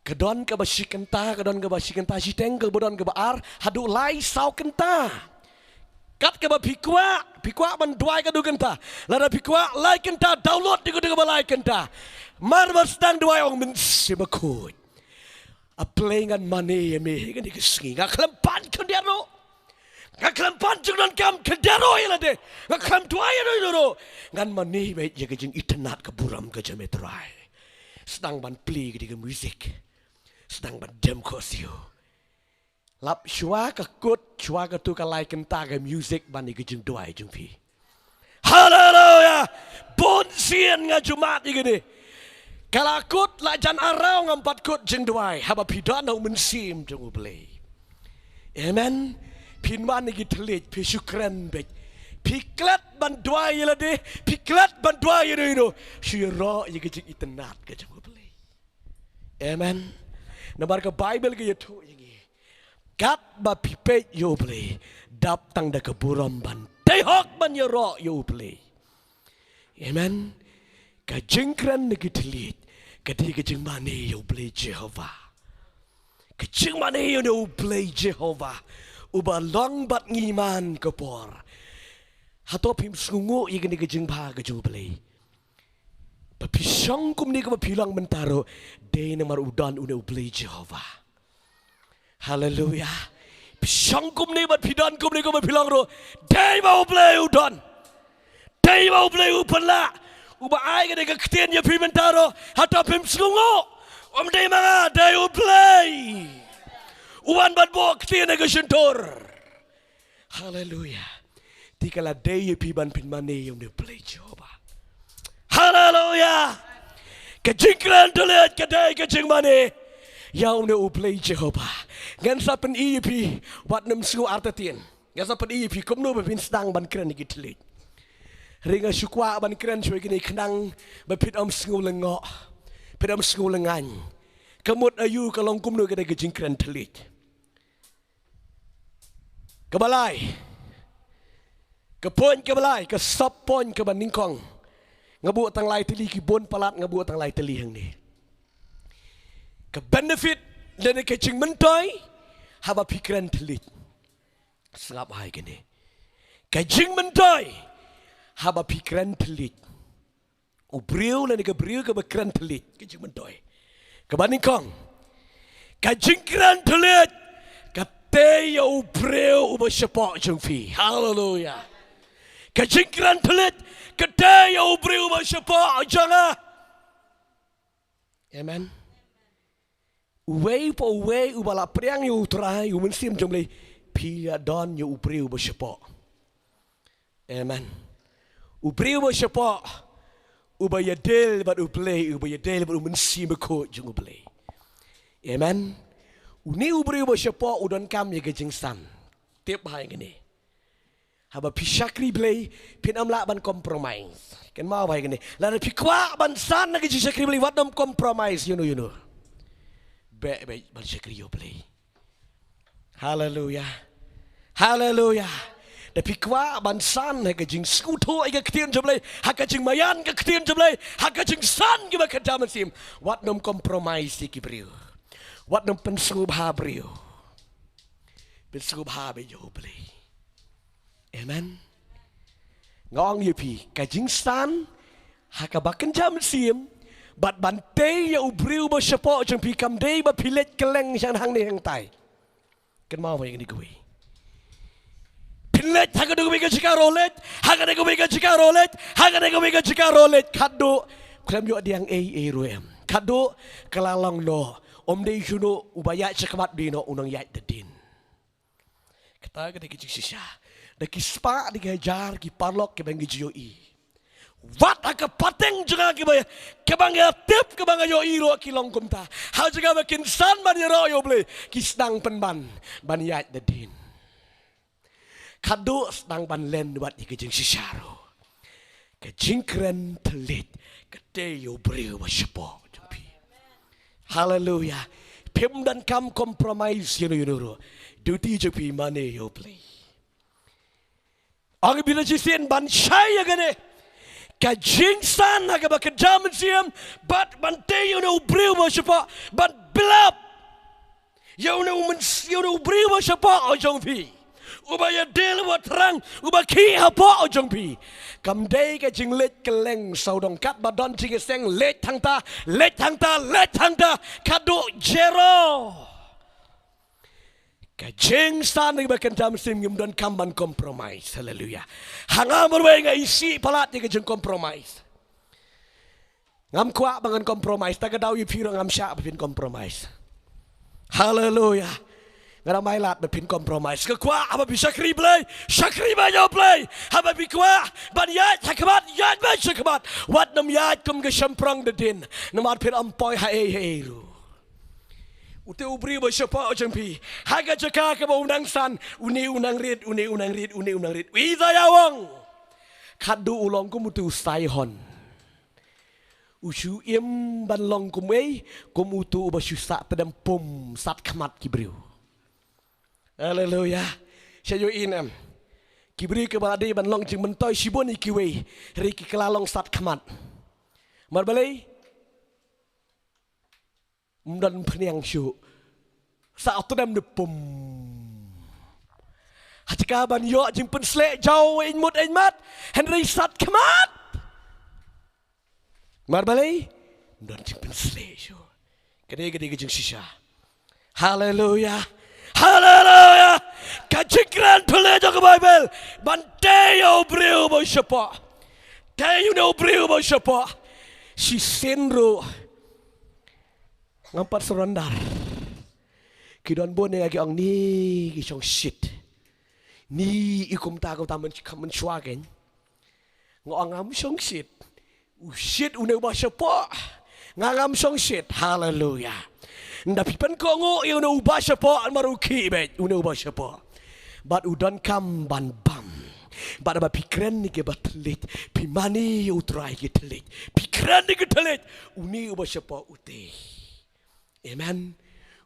Speaker 1: kedon ke basi kenta si tengkel bodon ke baar hadu lai sau kenta kat ke ba pikwa ban duai ka du kenta lada pikwa lai kenta download di ke ba lai kenta mar stang duai ong men simakut a playing money me kan di keski ngak lempan kendero ngak lempan jengdan kam kendero ila de ngak kam duai no ngan money me ye ke jeng internet ke buram ke jametrai sedang ban play ke di music sedang bandem kosio lap shua ka kut shua ka tu ka like kenta ka music bani ke jeng doai jeng fi haleluya bon sien nga jumat igini kala kut la jan arau ngampat kut jeng doai haba pidana mensim jeng ublei amen pinman igi telit pi syukran bek piklat ban doai la de piklat ban doai no syira igi jeng itenat ke jeng ublei amen nabar ke Bible ke yetu yengi kat ba pipe yo ble dap tang da ke buram ban tehok ban yo ro yo ble amen ka jingkran ne gitlit ka di ke jing mane yo ble Jehovah ka jing mane yo no ble Jehovah uba long bat ngiman ke por hato pim sungu yegni ke jing ba ke jing ble Papisang kum ni ka papilang mentaro day na marudan una ublay Jehovah. Hallelujah. Pisang kum ni pidan kum ni ka papilang ro day ma ublay udan. Day ma ublay upanla. Uba ay ka ni ka ktiyan ya pimentaro hata pimsungo. Day mga day ublay. Uwan ban bo ktiyan na ka syuntor. Hallelujah. Di ka la day ya piban pinmane yung ublay Jehovah. Hallelujah. Kejingkran tulet kedai kejing mane. Yang ne uplay Jehovah. Ngan sapen ipi wat nem su artatien. Ngan sapen ipi kumno bepin stang ban kren gitlit. Ringa syukwa ban kren syoi kini kenang bepit om sngu lengo. Pit om sngu lengan. Kemut ayu kalong kumno kedai kejingkran telit. Kebalai. Kepon kebalai kesop pon ke baningkong. Ngabu tang lai teli ki bon palat ngabu tang lai teli hang ni. Ke benefit dan ke cing mentoy haba pikiran telit. Sengap hai kene. Ke cing mentoy haba pikiran telit. Ubriu dan ke briu ke pikiran telit ke cing mentoy. Ke baningkong. Ke cing kiran telit ke te ya ubriu uba sepak jeng fi. Hallelujah. Ke cing kiran telit kedai yang ubri ubah siapa jangan. Amen. Uwei po uwei ubah la priang yu utrai yu mensim jomlei pia don yu ubri ubah siapa. Amen. Ubri ubah siapa ubah yadel bat ublei ubah yadel bat mensim ko jung ublei. Amen. Uni ubri ubah siapa udon kam ya kejeng san. Tiap hai gini. Haba pisakri blay pinamla ban compromise. Ken mau baik ni. Lalu pikwa ban san lagi pisakri blay wat nam compromise you know. Be ban pisakri yo blay. Hallelujah. Hallelujah. Da pikwa ban san lagi jing skuto ai ka ktian jablay. Haka jing mayan ka ktian jablay. Haka jing san ki ba kadam sim. Wat nam compromise ki brio. Wat nam pensubha brio. Pensubha be yo blay. Amen. Ngong yupi kajing stan hakabakan jam sim bat bante ya ubriu ba sepo jeng pi kam dei ba pilet keleng sang hang ni hang tai. Ken mau yang ni kui. Pilet haga do ka jika rolet, haga de ka jika rolet, haga de ka jika rolet kado klam yo diang e roem. Kado kelalong no om dei juno ubaya cekamat dino unang yai dedin. Kata ke diki sisa. Daki spa diki hajar ki parlok ke bangi joi. Wat aka pateng juga ke bangi tip ke bangi joi ro ki long kumta. Ha juga makin san ban ro yo ble ki sedang penban ban yat dedin. Kado sedang ban len buat diki jing sisa ro. Ke jingkren telit ke te yo breu wa sepo. Hallelujah. Pim dan kam compromise you. Duty je pi mane yo play. Ang bila jisin ban shaya gane. Ka jingsan aga ba kedam siam but ban te you know breu wa sepo but blab. You know breu wa sepo o jong pi. Uba ya del wa terang uba ki hapa o jong pi. Kam day ka jing let keleng sau dong kat badon jing seng let thang ta kado jero. Ka jing san ni ba kan jam sim ngim don kam ban compromise. Hallelujah. Hanga merwe nga isi palat ni ka jing compromise. Ngam kwa bangan compromise ta ka daw yu piro ngam sya pin compromise. Hallelujah. Ngara mai lat bepin compromise. Ke kwa apa bisa kri play? Sakri banyo play. Apa bi kwa ban yat hakabat yat ba sakabat. Wat nam yat kum ke semprang de din. Namar pin ampoy ha e ru. Ute ubri ba sapa ojang pi. Haga jaka ke ba unang san. Uni unang rid. Wi dayawang. Kadu ulong kum utu sai hon. Usu im ban long kum ei kum utu ba susa tedam pum sat khamat kibriu. Hallelujah. Saya inam. Kibri ke badi ban long jing mentoy sibon ikiwe. Riki kelalong sat khamat. Mar balai. Dan pdiang syu. Sa otodam de pum. Hajika ban yo jing pen slek jau in mat. Henry sat khamat. Mar balai. Dan jing pen slek syu. Gede jing sisa. Hallelujah. Hallelujah. Kajikran tule jo ke Bible. Bante yo breu bo sapa. Te you know breu bo sapa. Si senro. Ngampat serondar. Kidon bon yang ang ni kisong shit. Ni ikum ta men swagen. Ngam song shit. Shit une bo sapa. Ngam song shit. Hallelujah. Ndapi pen ko ngo you know ba sapa maruki bet you know ba sapa but udan kam ban bam but ba pikren ni ke batlit pimani utrai ke tlit pikren ni ke tlit uni ba sapa ute amen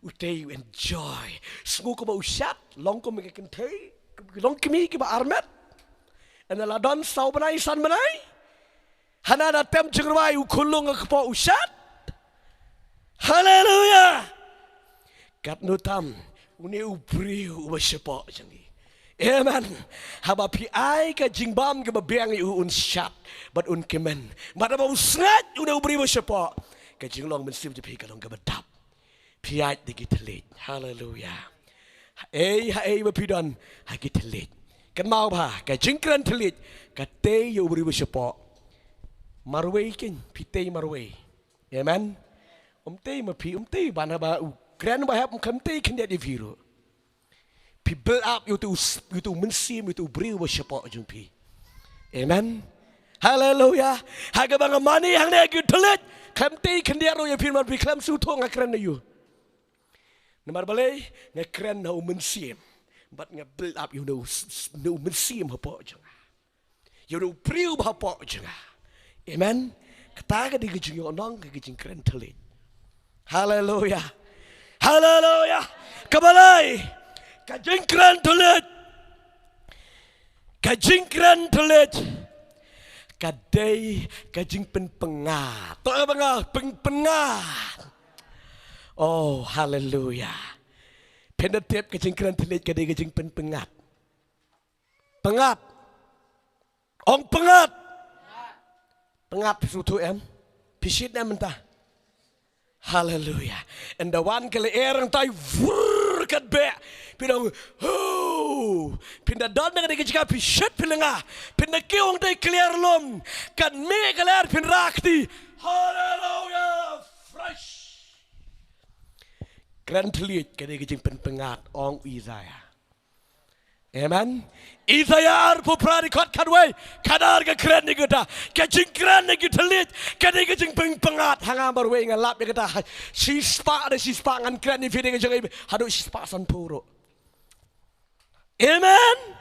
Speaker 1: ute you enjoy smu ko ba usat long ko me ke thei long kimi ke ba armet and la don sau banai san banai hana da tem jingwai u khulung ko pa usat. Hallelujah. Kat nutam uni ubri ubasapa jangi. Amen. Haba pi ai ka jingbam ke babiang u un shat but un kemen. Mada ba usngat uni ubri ubasapa. Ka jinglong men sim je pi ka long ka badap. Pi ai de gitlet. Hallelujah. Hai ba pi don ha gitlet. Kan mau ba ka jingkran tlet ka te u ubri ubasapa. Marwei kin pi te marwei. Amen. Umtei umtei bana ba kren ba hap kamtei kende di viru. Pi build up you to mensim you to bring wa sapa jumpi. Amen. Hallelujah. Haga bang mani hang ne gu telet kamtei kende ro ya pin man pi klam su to ngakren you. Namar balai ngakren na mensim. But nga build up you know mensim hapa jang. You know bring hapa jang. Amen. Kata ka di gijing yo nong ka gijing kren telet. Hallelujah. Hallelujah. Kabalai. Kajingkran tulet. Kajingkran tulet. Kadai kajing pengat. Tak apa pengat. Oh, hallelujah. Penatip kajingkran tulet kadai kajing pengat. Pengat. Ong pengat. Pengat sutu em. Pisit em mentah. Hallelujah. And the one kali erang tai vur kat be. Pinang ho. Pinda don dengan dikejika pisit pilenga. Pinda kiong tai clear lom. Kan me kelar pin rakti. Hallelujah. Fresh. Kren telit kali kejing pengat ong Isaiah. Amen. Isaiah pupradikot kadway kadar ke kren ni kita ke jingkren ni kita lihat ke ni ke jing pengat hanga berwe ngalap ni kita si spa ngan kren ni fide ke jing hadu si spa san puro. Amen.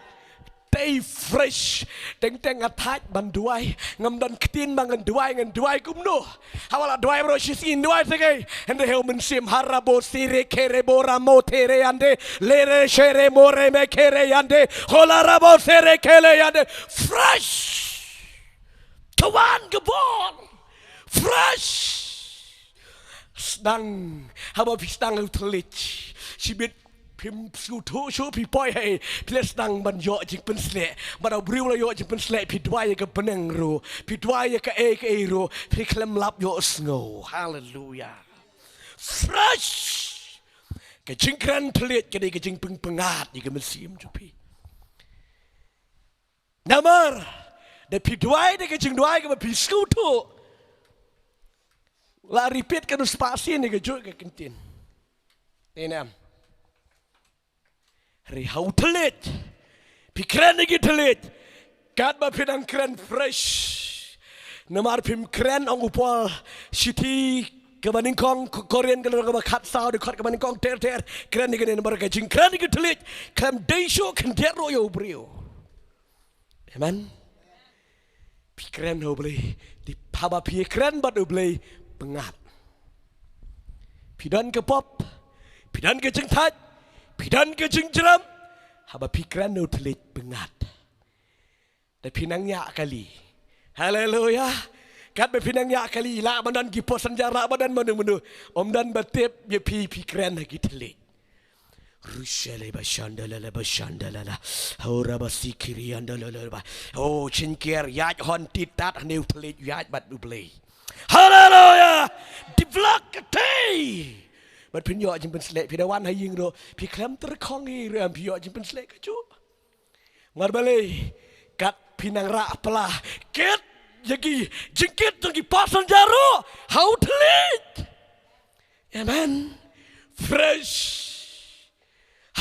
Speaker 1: Day fresh, teng attack banduai, ngamdan ketin bangan duai kumno. Hawala duai bro shisin duai tegay, and the helmet sim harabo sire kere boramo tere ande, lere shere more me kere ande, holarabo sere kele ande, fresh. Kawan gebon, fresh. Stang, haba pistang utelich, sibit. Pim sutu su pi poi hey ples nang ban yo jing pen sle ban au briu la yo jing pen sle pi dwai ke peneng ro pi dwai ke e ro pi klem lap yo sngo hallelujah fresh ke jing kran tlet ke de ke jing peng pengat ni ke men sim ju pi namar de pi dwai de ke jing dwai ke pi sutu la repeat ke no spasi ni ke ju ke kentin enam Rihau telit, pikren lagi telit, kat ba pinang kren fresh, namar pim kren ang upal city kebaning kong Korean kalau keba kat sao dekat kebaning kong ter kren lagi namar kajing kren lagi telit, kem deso kendet royo brio, amen. Pikren ho beli, di paba pikren bat ho beli pengat, pidan ke pop, pidan ke jengtat. Pidan ke jengjeram, haba pikiran no telit pengat. Dan pinangnya kali, haleluya. Kat berpinangnya kali, la badan gipo senjara badan menu om dan batip ye pikiran lagi telit. Rushale bashandala bashandala, hora basikiri andala. Oh cinkir yaj hon titat new telit yaj bat ublay. Haleluya, di vlog ketay. บัดพิญญาจึงเป็นสเลพิดาวันให้ยิงโรพิคลมตรคองอีเรื่องพิญญาจึงเป็นสเลกจูงารบเลยกัดพินังระปลาเกตยกีจึงเกตจึงกีปัสสัญญาโรเฮาทลิดเอเมน fresh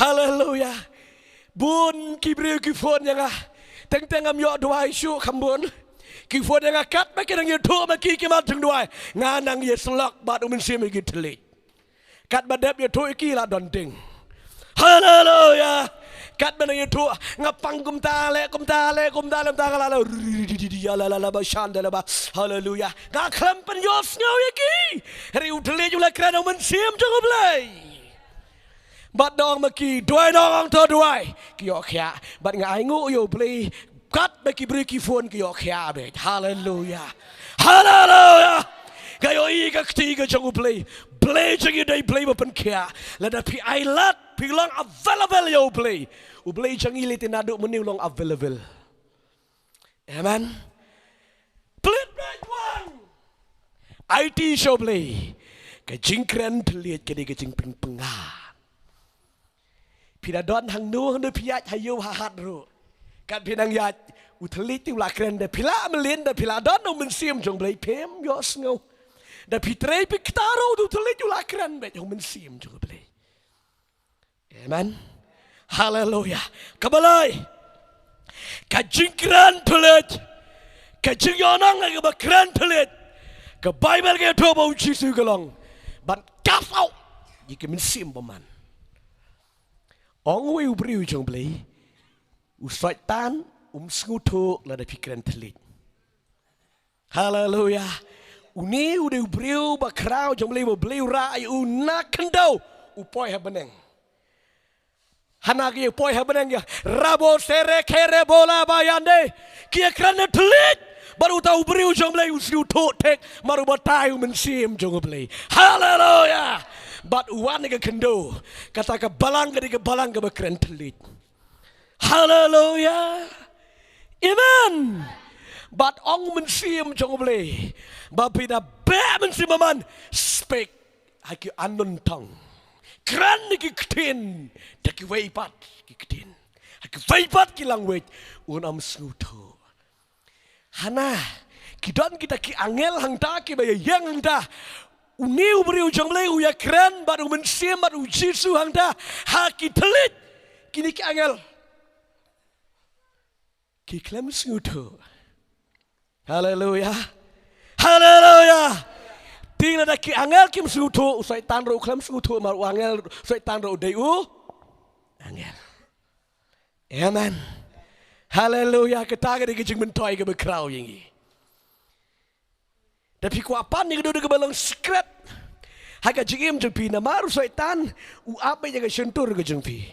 Speaker 1: hallelujah บุญกีบริวกีฟอนยังไงแต่งๆยอดวายชูคำบุญกีฟอนยังไงกัดไม่กินยังทั่วเมื่อกี้กีมาถึงด้วยงานนางเยสลักบาดอุมินเสียไม่กินทลิดกัดบัดเด็บอยู่ทุกกี่ละดอนติงฮาเลลูยากัดบัดอยู่ทุกงับปังกุมตาเล่กุมตากันละดีละบาชันเดละบาฮาเลลูยางับคลำเป็นยอดเงาอย่างกี้ริวทะเลอยู่ละแคร์เอามันเสียมจังเลยบัดดองเมื่อกี้ด้วยดองเธอด้วยกี่ยอแค่บัดง่ายงูอยู่เปลี่ยกัดเมื่อกี้บริกีฟอนกี่ยอแค่เบ็ดฮาเลลูยาฮาเลลูยาก็ยอีกทีก็จังเปลี่ยplay jangan day play berpen kia, lada pi ailat pi long available yo play, play jangan ilit naduk meniu long available, amen. Play break one, IT show play, kajing keren terlihat kadi kajing pengat. Pida don hang nu piat hayu hahat ru, kat pinang yat utelit tu lah keren dah pila melin dah pila don nu mensiam jong play pem yo snow. Dan pitrai piktaro tu telit jual keren bet yang mensim juga beli. Amen. Haleluya. Kabalai. Kajing keren telit. Kajing yonang lagi keren telit. Ke Bible ke tu bau cisu gelong. Ban kasau. Jika mensim paman. Ong we ubri ujung beli. Usai tan skutu lada pikiran telit. Haleluya. Uni udah beriu bakrau jom beli rai una kendo upoi habeneng hanagi upoi habeneng ya rabo sere kere bola bayande kia kerana telit baru tahu beriu jom beli usiu tek maru batai mensim jom beli haleluya bat uan ke kendo kata ke balang ke bakren telit haleluya amen. But ong mensim jong beli, bapi dah be mensim man speak, aki anon tong, kran ki ketin, taki weipat ki ketin, aki weipat ki language, unam snuto. Hana, kidon kita ki angel hang ta ki baya yang hang ta, uniu beri jong beli uya kran, baru mensim baru jisu hang ta, haki telit, kini ki angel, ki klem skuto. Haleluya. Haleluya. Tinggal dah ki angel kim skuto usai tan ro klem skuto mar angel usai tan ro deu angel. Amen. Haleluya. Kita ke jeng mentoi ke berkrau yang tapi kuapan ni kedua kebalang secret. Haga jengim jeng pi nama rusai tan uap jaga sentur ke jeng pi.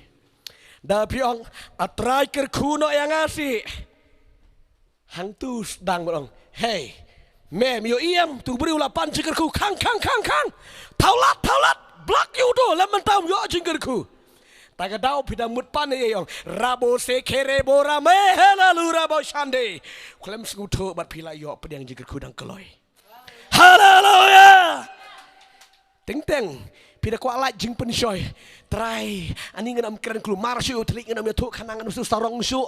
Speaker 1: Dah piang atrai kerkuno yang asih. Hang tu sedang berong. Hey, mem yo iam tu beri ulapan jengkerku kang. Taulat blak you tu lemon taum yo jengkerku. Tak ada pidang mutpan ni yang rabo sekere bora mehelalu rabo shande. Klem skuto bat pila yo pediang jengkerku dang keloi. Haleluya. Teng pida kuat laj jing pensoi. Try ani ngenam keren kelu marsyu telik ngenam yatuk kanangan usus sarong su.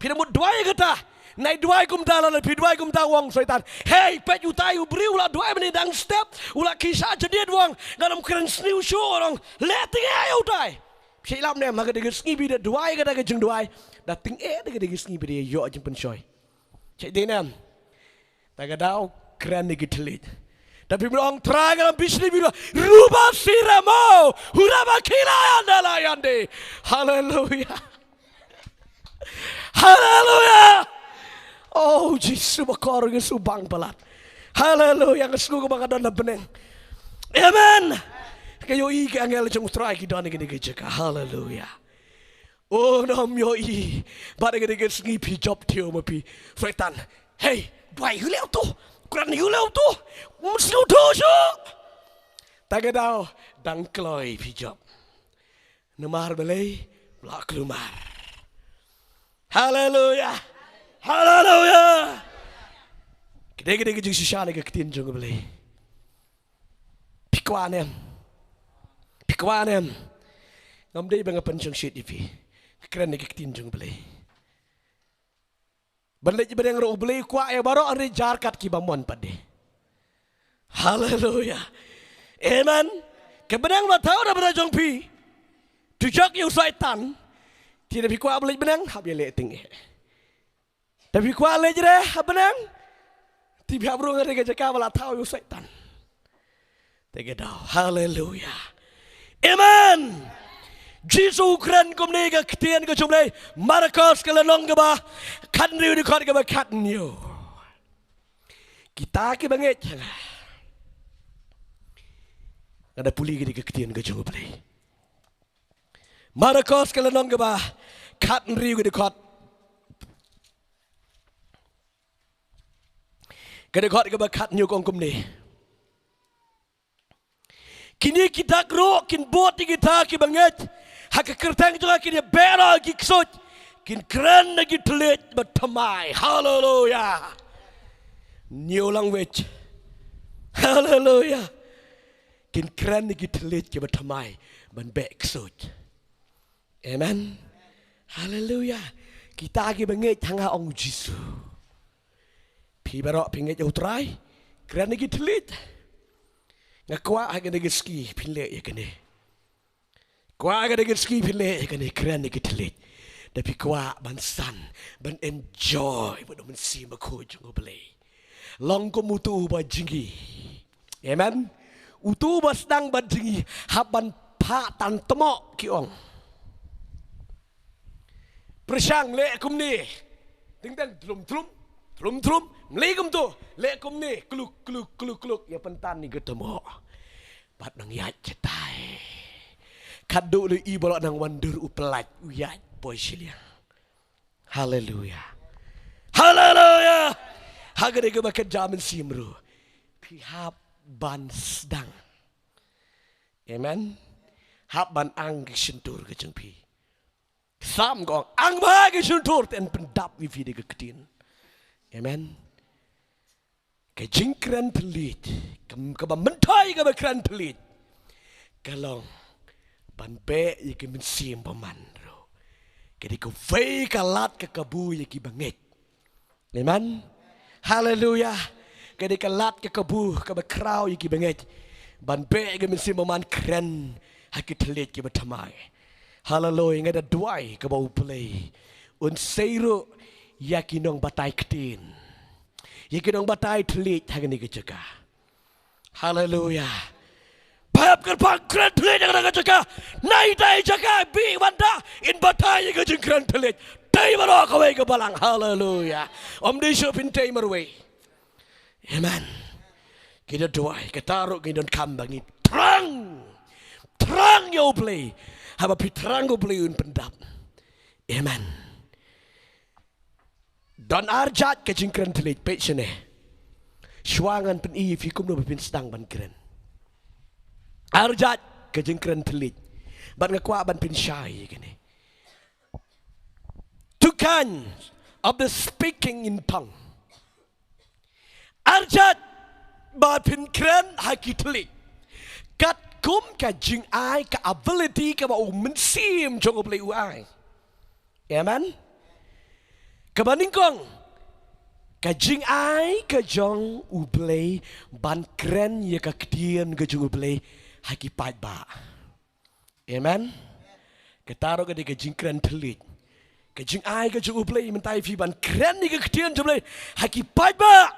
Speaker 1: Pida mut duai kata. Nai duai kum dalan pi duai kum tawang syaitan. Hey pet you tai beri ulah duai menidang step ulah kisah jadi duang ngenam keren sniu su orang. Letting ayo dai. Silap nem maga dege ski bida duai kata ke jeng duai. Dating dege dege ski bida yo jing pensoi. Cek dinam. Tak ada keren ni gitelit. Tapi orang terang dalam bisnis bila rubah siramo, huraba kilayan dalayan de. Haleluya. Haleluya. Oh Jesus bakor ke subang balat. Haleluya. Yang suku kebangadan beneng. Amen. Kayo ke angel jeng utrai ki dan gini jeka. Haleluya. Oh nam yo pada gini sengi pi job tio mapi. Setan. Hey, baik huleu tu. Kuran huleu tu. Mesti tu so. Tak ada dang kloi pi job. Nemar belai blak lumar. Haleluya. Haleluya. Gede jeng sisane ke ketin jeng belai. Pikwanem. Ngamdei bang penjeng shit ipi. Keren ke ketin jeng belai. Balik je berang roh beli kuat ya baru ada jarkat ki bamon pade. Haleluya. Amen. Kebenang lo tahu dah berajang pi. Tujak you syaitan. Tidak pi kuat balik benang hab ye lek tinggi. Tapi kuat lek je benang. Tiba bro ngare ke jaka bala tahu you syaitan. Tegedau. Haleluya. Amen. Jesus keren kumni ke ketian ke jumlah Marcos ke lenong ke bah kan riu di kod ke bah kat niu kita ke bangit ada puli ke ketian ke jumlah Marcos ke lenong ke bah kat riu ke di kod ke bah kat niu kong kumni kini kita kerok kin bot kita ke bangit hak kertang juga kini bera giksot kin keren lagi telit bertemai. Haleluya. New language. Haleluya. Kin keren lagi telit ke bertemai ban beksot. Amen. Haleluya. Kita lagi bengit hanga ong Jisu. Pi berok pingit utrai keren lagi telit. Ngakwa hak lagi ski pilek ya kene. Kuah agak dengan ski pilih kan keren ni kita lihat. Tapi kuah bansan, ban enjoy, ban mensi maku jenggo beli. Long ko mutu bajingi, amen. Utu basdang bajingi, haban pa tan temok kiong. Persang lek kum ni, tinggal trum, melikum tu, lek kum ni, kluk, ya pentan ni ketemu. Bat nang yat cetai. Kado le ibarat nang wandur upelaj uyat boy silia. Haleluya. Haleluya. Hagare ke bakat jamin simru. Pihap ban sedang. Amen. Hap ban ang sentur ke jengpi. Sam gong ang ba ke sentur ten pendap wi video ke ketin. Amen. Ke jingkran pelit. Ke ba mentai ke bakran pelit. Kalong ban be yaki mensim paman ro. Kedi ko vei kalat ke kabu yaki bangit. Amen. Haleluya. Kedi kalat ke kabu ke bakrau yaki bangit. Ban be yaki mensim paman keren haki telit ke bertamai. Haleluya ngada duai ke bau play. Un seiro yakinong batay ktin. Yakinong batay thylliej hagani ke jaga. Hallelujah. Payap kan pang kren thylliej hagani ke jaga. Nai dai jaga bi wanda in batay ke jing kren thylliej. Tay maro kawai ke balang. Hallelujah. Om di shopin tay marway. Amen. Kita doa, kita taruh kita kambang ni terang yo play. Haba pi terang go play un pendap. Amen. Dan arjat ke jingkran thylliej pe sene. Swangan pen I fi kumno pin sedang ban kren. Arjat ke jingkran thylliej. Ban ngakwa ban pin syai kene. Two kinds of the speaking in tongue. Arjat ba pin kren haki thylliej. Kat kum ka jing ai ka ability ka ba mensim jong play u ai. Amen. Kebaningkong kajing ai kajong ublay ban kren ya kakdian kajong ublay haki pat ba. Amen. Ketaro ka di kajing kren thylliej. Kajing ai kajong ublay mentai fi ban kren ni kakdian jomlay haki pat ba.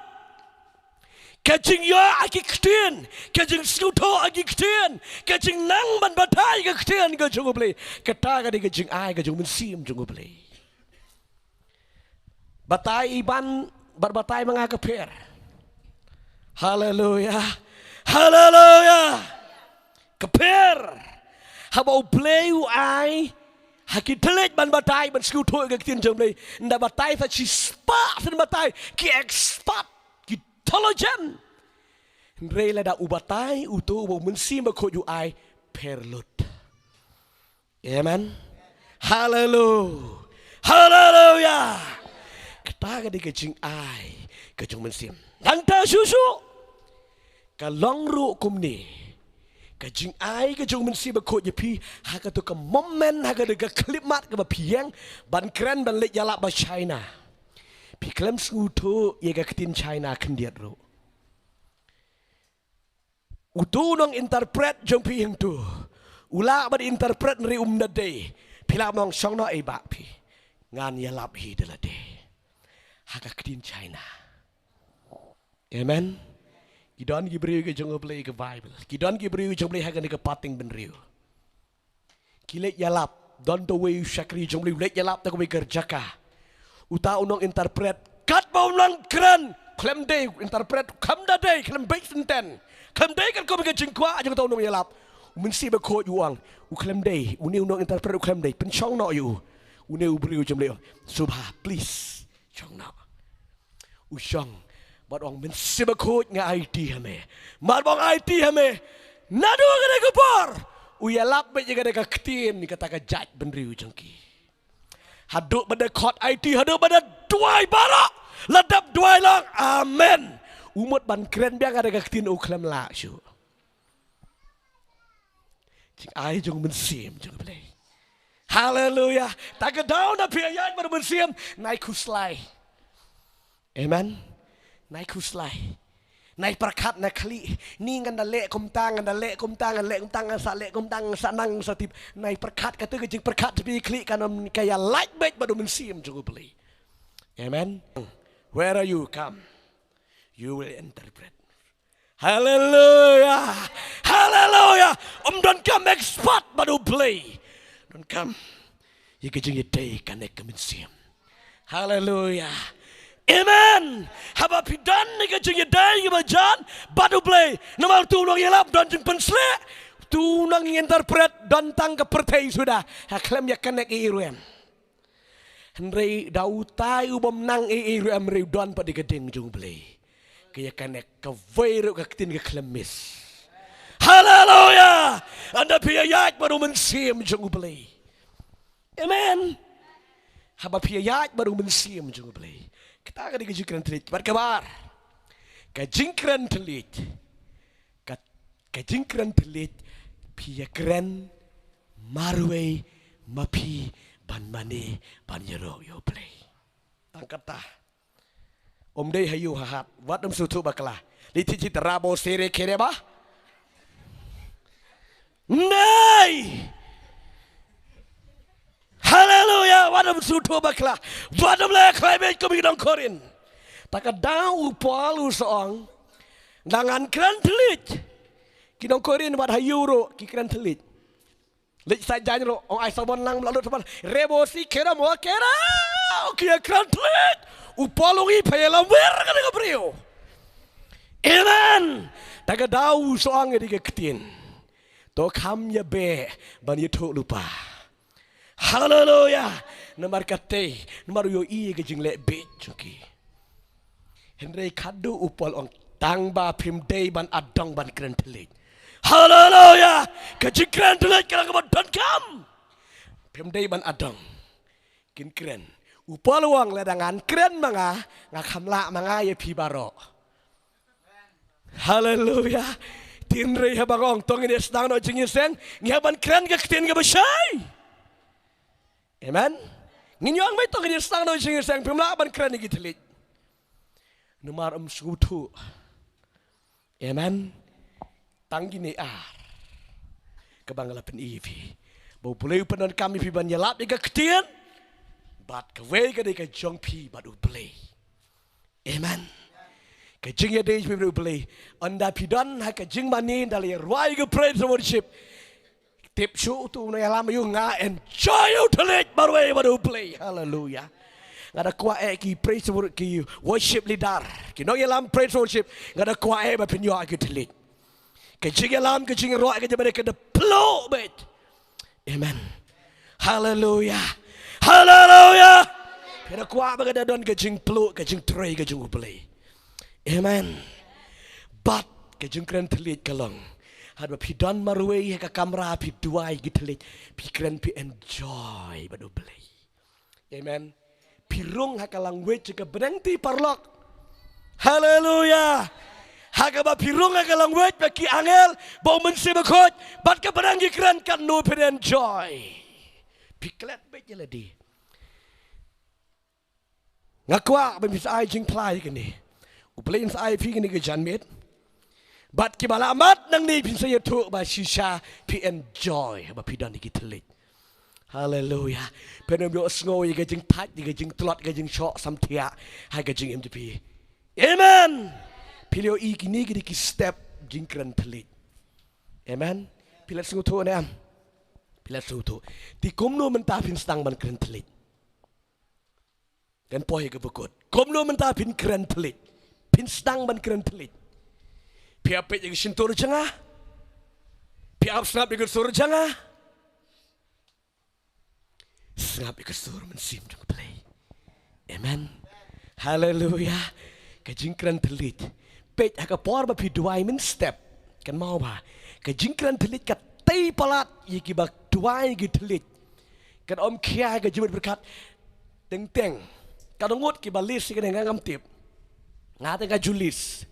Speaker 1: Kajing ya haki kakdian, kajing skuto haki kakdian, kajing nang ban batai kakdian kajong ublay. Ketara di kajing ai kajong mensim jong ublay. Batai iban berbatai mengakaper. Haleluya. Haleluya. Keper. Habau pleu ai. Haki thylliej ban batai ban skuto ke tin jomlei. Nda batai fa chi spa fin batai ki expert ki intelligent. Ndrei la da ubatai utu bo mensi ma ko yu ai perlut. Amen. Haleluya. Haleluya. Kata di kecing ai kecing mensim. Tanta susu kalong ru kumni kecing ai kecing mensim berkot jepi haka tu ke momen haka dega klimat ke pdiang ban kren ban lek jalak ba China. Pi klem skuto ye ga ketin China kendiat ru. Utu nong interpret jong pi hang tu. Ula ba interpret nri dade. Pila mong song no e ba pi. Ngan ya lap hi de la de. Haka kedin China. Amen. Kidon gibriu ke jong play ke Bible. Kidon gibriu jong play haka ni ke pating benriu. Kilek yalap don the way syakri jong play lek yalap ta ko kerjaka. Uta unong interpret kat mau nang keren klem day interpret kam da day klem baik senten. Klem day kan ko ke jingkwa jong ta unong yalap. Mensi be ko yuang. U klem day uni unong interpret u klem day pen chong no yu. Uni ubriu jong play. Subha please. Chong na. Usang bat ong men sibakot nga IT hame. Mat bong IT hame. Nadu ka na kapar. Uyalap ba ka na kaktin ni kata ka judge benriu jangki. Haduk pada kot IT haduk pada duai balak. Ladap duai lang. Amen. Umut ban keren biang ada kaktin uklam la syu. Jing ai jong mensim jong play. Hallelujah. Tak daun na piyayat baru mensim naik kuslai. Amen. Naik kuslai. Naik perkat na kali. Ni ngan dalek kumtang, ngan dalek kumtang, ngan lek kumtang, ngan salek kumtang, sanang satip. Naik perkat kata kejing perkat tapi klik kanam kaya light bait baru mensim juga beli. Amen. Where are you? Come. You will interpret. Hallelujah. Hallelujah. Don't come expert baru play. Don't come. You kejing day kanek mensim. Hallelujah. Amen. Haba pidan ni kecing yedai ke bajan badu play. Nama tu nang yelap dan jeng pensle. Tu nang interpret dan tang ke pertai sudah. Haklem ya kenek iruem. Henry dautai ubom nang iruem riu dan pada gedeng jeng play. Kaya kenek ke viru ke ketin ke klemis. Haleluya. Anda piyayat baru mensim jeng play. Amen. Haba piyayat baru mensim jeng play. Kita akan dikejutkan thylliej. Berkabar. Kejingkran thylliej. Kejingkran thylliej. Pia keren. Marway. Mapi. Ban mani. Ban yero. Yo play. Tangkata. Om day hayu hahat. Wat om sutu bakala. Liti cita rabo sere kere ba? Nay! Hallelujah. wadam suto bakla wadam le klaibe ko mi dong korin taka dau palu soang dangan kran telit ki dong korin wad ha euro ki kran telit lek saja ro ong ai sabon lang lalu teman rebosi kera mo kera ki kran telit upalungi payela wer ka de brio amen taka dau soang di ke ketin to kam ya be ban yetu lupa haleluya namar kate namar yo i ke jing le be chuki henry kadu upol ong tang ba pim day ban adong ban kren telit haleluya ke jing kren telit kala ban don kam pim day ban adong kin kren upol wang ledangan kren manga ngakamla manga ye pi baro haleluya tinre habagong tongin estang no jing sen ngiaban kren ke ketin ke besai amen. Nginyong may to kanya sang no sing sang pimlaban kran ni gitelit. Numar sutu. Amen. Tanggi ni Kabangalapan ivi. Bo bulay panon kami pi ban yalap ni kaktian. Bat kaway ka di ka jong pi bat ublay. Amen. Ka jing ya day pi ublay. Anda pidan ha ka jing manin dali ruay ka praise and worship. Tip show tu na yalam yung nga enjoy you telit barway baru play hallelujah ngada kwa ki praise ki worship leader ki no yalam praise worship ngada kwa ba pinyo ki telit ke jing yalam ke jing ro ke jabare ke de plo bet amen hallelujah hallelujah kena kwa ba ke don ke jing plo ke jing tray ke jing play amen but ke jing kren telit kalong had ba pidon marway ka kamera pi duai gitelit pi kren pi enjoy badu play amen pi rong ha ka language ka berenti parlok hallelujah ha ka ba pi rong ha ka language pa ki angel bo men se ba khot bat ka berangi kren kan no pi enjoy pi klet be jeladi ngakwa ba mis ai jing plai kan ni u play ins ai pi kan ni ka janmet Bat kibala amat nang ni pin saya tu ba shisha pi enjoy ba pi dan ni telit. Hallelujah. Penem yo sngoy ga jing tat ga jing tlot ga jing shok sam tia ha ga jing mtp. Amen. Pilio i kini ki step jing kran telit. Amen. Pilat sngu tu ne am. Pilat sngu tu. Ti kumno menta pin stang ban kran telit. Kan poy ga bekut. Kumno menta pin kran telit. Pin stang ban kran telit. Piap yang sintur jengah, piap snap yang sur jengah, snap yang sur mensim jeng play, amen, hallelujah, kejingkran telit, pej agak por bapi duai men step, kan mau ba, kejingkran telit kat tay palat, yiki bak duai gitelit, kan om kia agak jemut berkat, teng, kadongut ki balis kan ngam tip, ngate ka julis.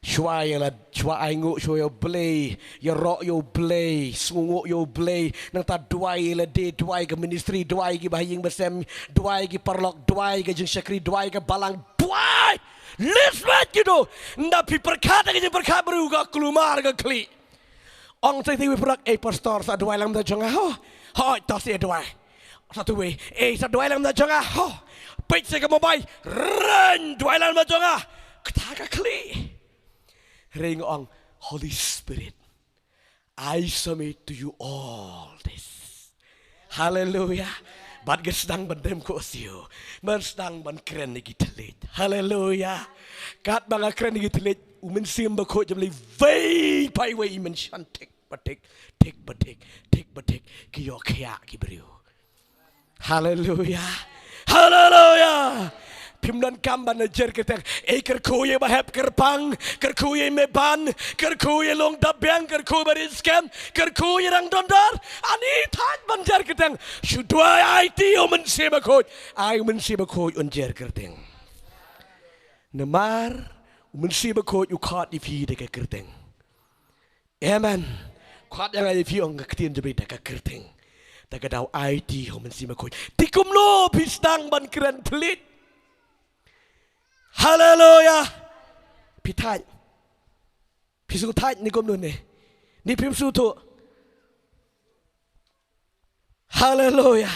Speaker 1: Shua aingu shua yo blay yo rock yo blay sungu yo blay nang ta duai la de duai ke ministry duai ke bahing besem duai ke parlok duai ke jeng syakri duai ke balang duai lisbat gitu nda pi perkata ke jeng perkata baru ga kelumar ga kli ong sai ti prak pastor sa duai lam da jonga ho ta se duai satu we sa duai lam da jonga ho pit se ke mobai ran duai lam da jonga kata ka kli Ring on Holy Spirit, I submit to you all this. Hallelujah. Bat gesdang bandem ko siyo. Merstang ban kren ni gitelit. Hallelujah. Kat banga kren ni gitelit. Umin sim ba ko jamli vay pai way imen shan tik batik kiyo kaya kibriyo. Hallelujah. Hallelujah. Pimdan kamban na jer ketang kerkuye bahap kerpang kerkuye meban kerkuye long dabyang kerkuye bariskan kerkuye rang dondar ani thaj ban jer ketang shudwa IT omen sebakoj ai omen sebakoj on jer ketang namar omen sebakoj ukhat ifi de ketang amen khat yang ai ifi ong ketien jebe de ketang ta kadau IT omen sebakoj tikumno pistang ban keren pelit Hallelujah. Pitai. Pisu tai ni kom ne. Ni pim su tu. Hallelujah.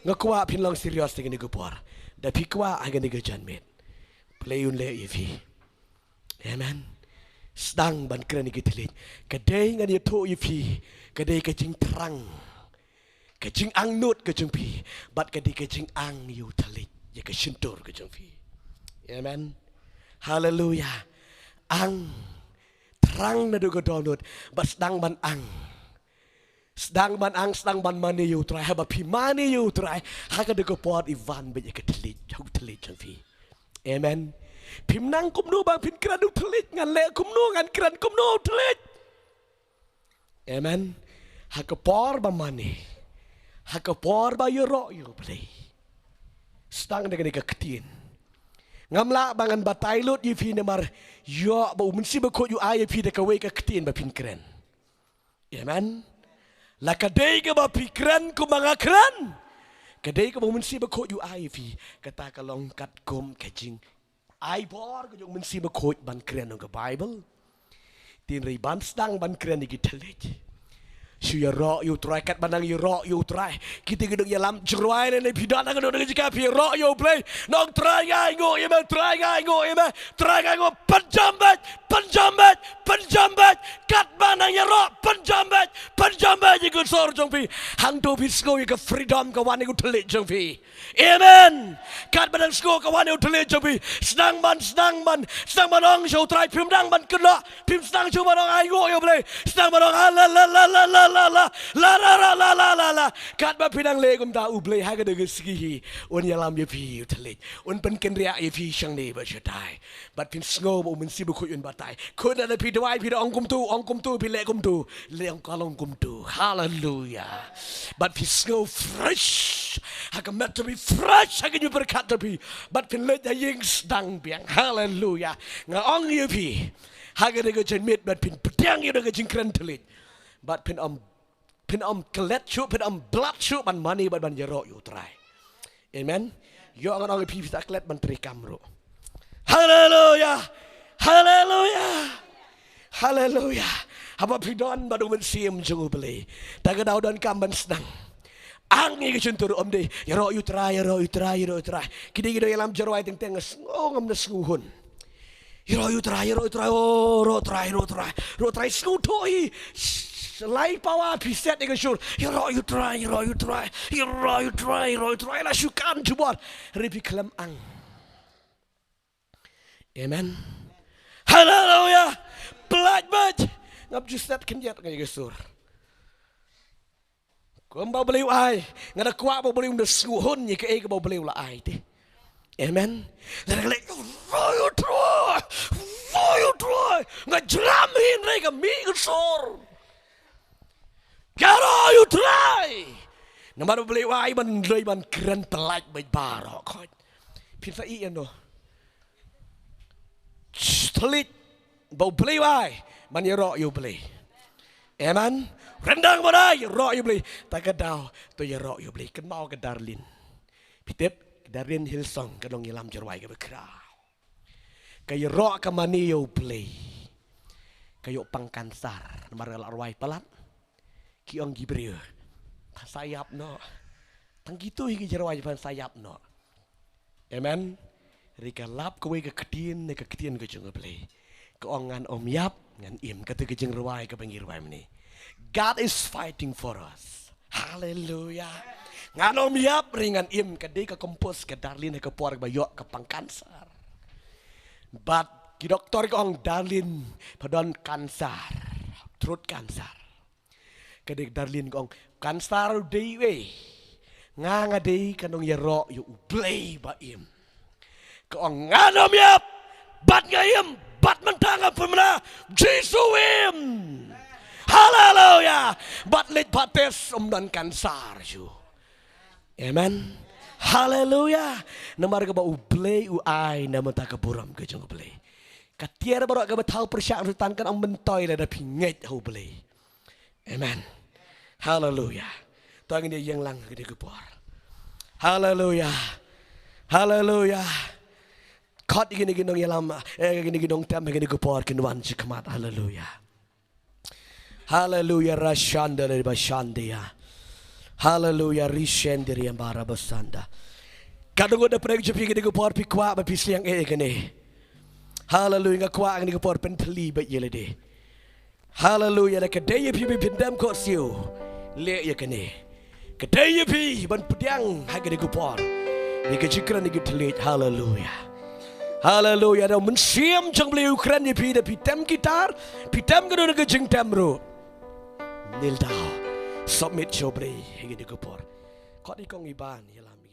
Speaker 1: ngakwa pin long serious dengan ni por da pikwa agan ni janmet playun le ifi amen sedang ban kren ni telit kadai ngan ye to ifi kadai kecing terang kecing ang nut kecing pi bat kadai kecing ang yu telit ye kesintur kecing pi amen hallelujah ang terang na dugo donut bat sedang ban ang sedang ban mani yu try haba pi mani yu try haka de ko pot ivan be ke telit jau telit janfi amen pim nang kumno bang pin kran du telit ngan le kumno ngan kran kumno telit amen haka por ba mani haka por ba yu ro yu play sedang de ke ketin ngamla bangan batai lut yu fi nemar yo ba umsi ba ko yu ay fi de ka we ka ketin ba pin kran amen la kadai ke ba pikran ku mga kran kadai ke ba mensi ba ko yu ai fi kata ka long kat kom kajing ai bor ko yu mensi ba ko ban kran ng bible tin ri ban stang ban kran ni gitelej su ya ro yu try kat banang yu ro yu try kita gedung ya lam jroi ne pidan ang do jika pi ro yu play nong try ngai ngo ye try ngai ngo penjambat kat banang ya ro penjambat ye good sor jong pi hang do pi sko ye ka freedom ka wan ye tele jong pi amen kat banang sko ka wan ye tele jong pi sedang ban ong show try pim dang ban kena pim sedang cuba dong ai ngo ye play sedang ban la kat ba pinang le gum da u play ha ga de ski on ya lam ye pi tele on pen ken ria ye pi shang ne ba shatai but pin snow bo mun si bu ku yun batai ko na pi dwai pi ong kum tu pi le kum tu le ong kalong kum tu hallelujah but pi snow fresh ha ga met to be fresh ha ga you berkat to be but pin le ya ying sedang biang hallelujah nga ong ye pi ha ga de ga chen mit but pin pdiang ye de ga jing kren tele but pin kelet shoot pin blood shoot ban money ban jero you try amen yo ang ang pi tak kelet ban tri kamro hallelujah haba pidon badu men sim jungu beli taga daw don kam ban sedang ang ni kesuntur om de jero you try kidi gido yalam jero ai teng ngam na skuhun jero you try ro try skutoi Selai pawa piset dengan syur. You try. La syukan cuba. Repi kelam ang. Amen. Hallelujah. Belaj baj. Ngap justat kenjat dengan syur. Kau mau beli ai. Ngada kuat mau beli undas suhun. Ni ke mau beli ulah ai. Amen. Lalu you try. Ngajramin mereka minggu syur. Karo you try. Namar beli wai ban lei ban kren pelaj bai baro khoi. Pin sa i ano. Telit bau beli wai man ye ro you beli. Amen. Rendang badai ro you beli. Ta ka daw to ye ro you beli. Kan mau ke Darlin. Pitep Darlin Hillsong ka dong ilam jerwai ke bekra. Kay ro ka mani you beli. Kayo pangkansar namar larwai palat. Kiong gibril sayap no tang gitu higi jerwai pan sayap no amen rika lap kowe ke kedin ke kedin ke jung play keongan om yap ngan im kate ke jung ruai ke pengir wai meni God is fighting for us hallelujah ngan om yap ringan im ke de ke kompos ke Darlin ke por ke bayok ke pangkansar but ki doktor ke ong Darlin padon kansar trut kansar kadek Darlin kong kansar dei we nga dei kanong yero yu play ba im kong nganom yap bat ngayem bat mentanga pemna Jesu im hallelujah bat lit bates dan kansar yu amen hallelujah namar ka ba u play u ai na mata ka buram ka jong play katiara baru ka batal persyak rutan kan ang mentoy la da pinget ho play amen hallelujah tuang dia yang lang gede gepor hallelujah kot gini dong yalam gini dong tam gini gepor kinwan cikemat hallelujah rashanda dari bashandia Hallelujah, rishendiri ambara basanda. Kadang ada pergi jepi kita kupor pikwa bapis liang kene. Hallelujah, ngakwa ni kupor penteli bat yelede. Hallelujah, la kedai pi pindam ko siu. Le ya kene. Kedai pi ban pdiang hagade kupor. Ni ke jikran ni thylliej. Hallelujah. Hallelujah, dah mensiam jang beli Ukraine pi da pitam gitar, pitam gado ke jeng tamro. Nil dao. Submit jobre hagade kupor. Kau di kong iban yalam.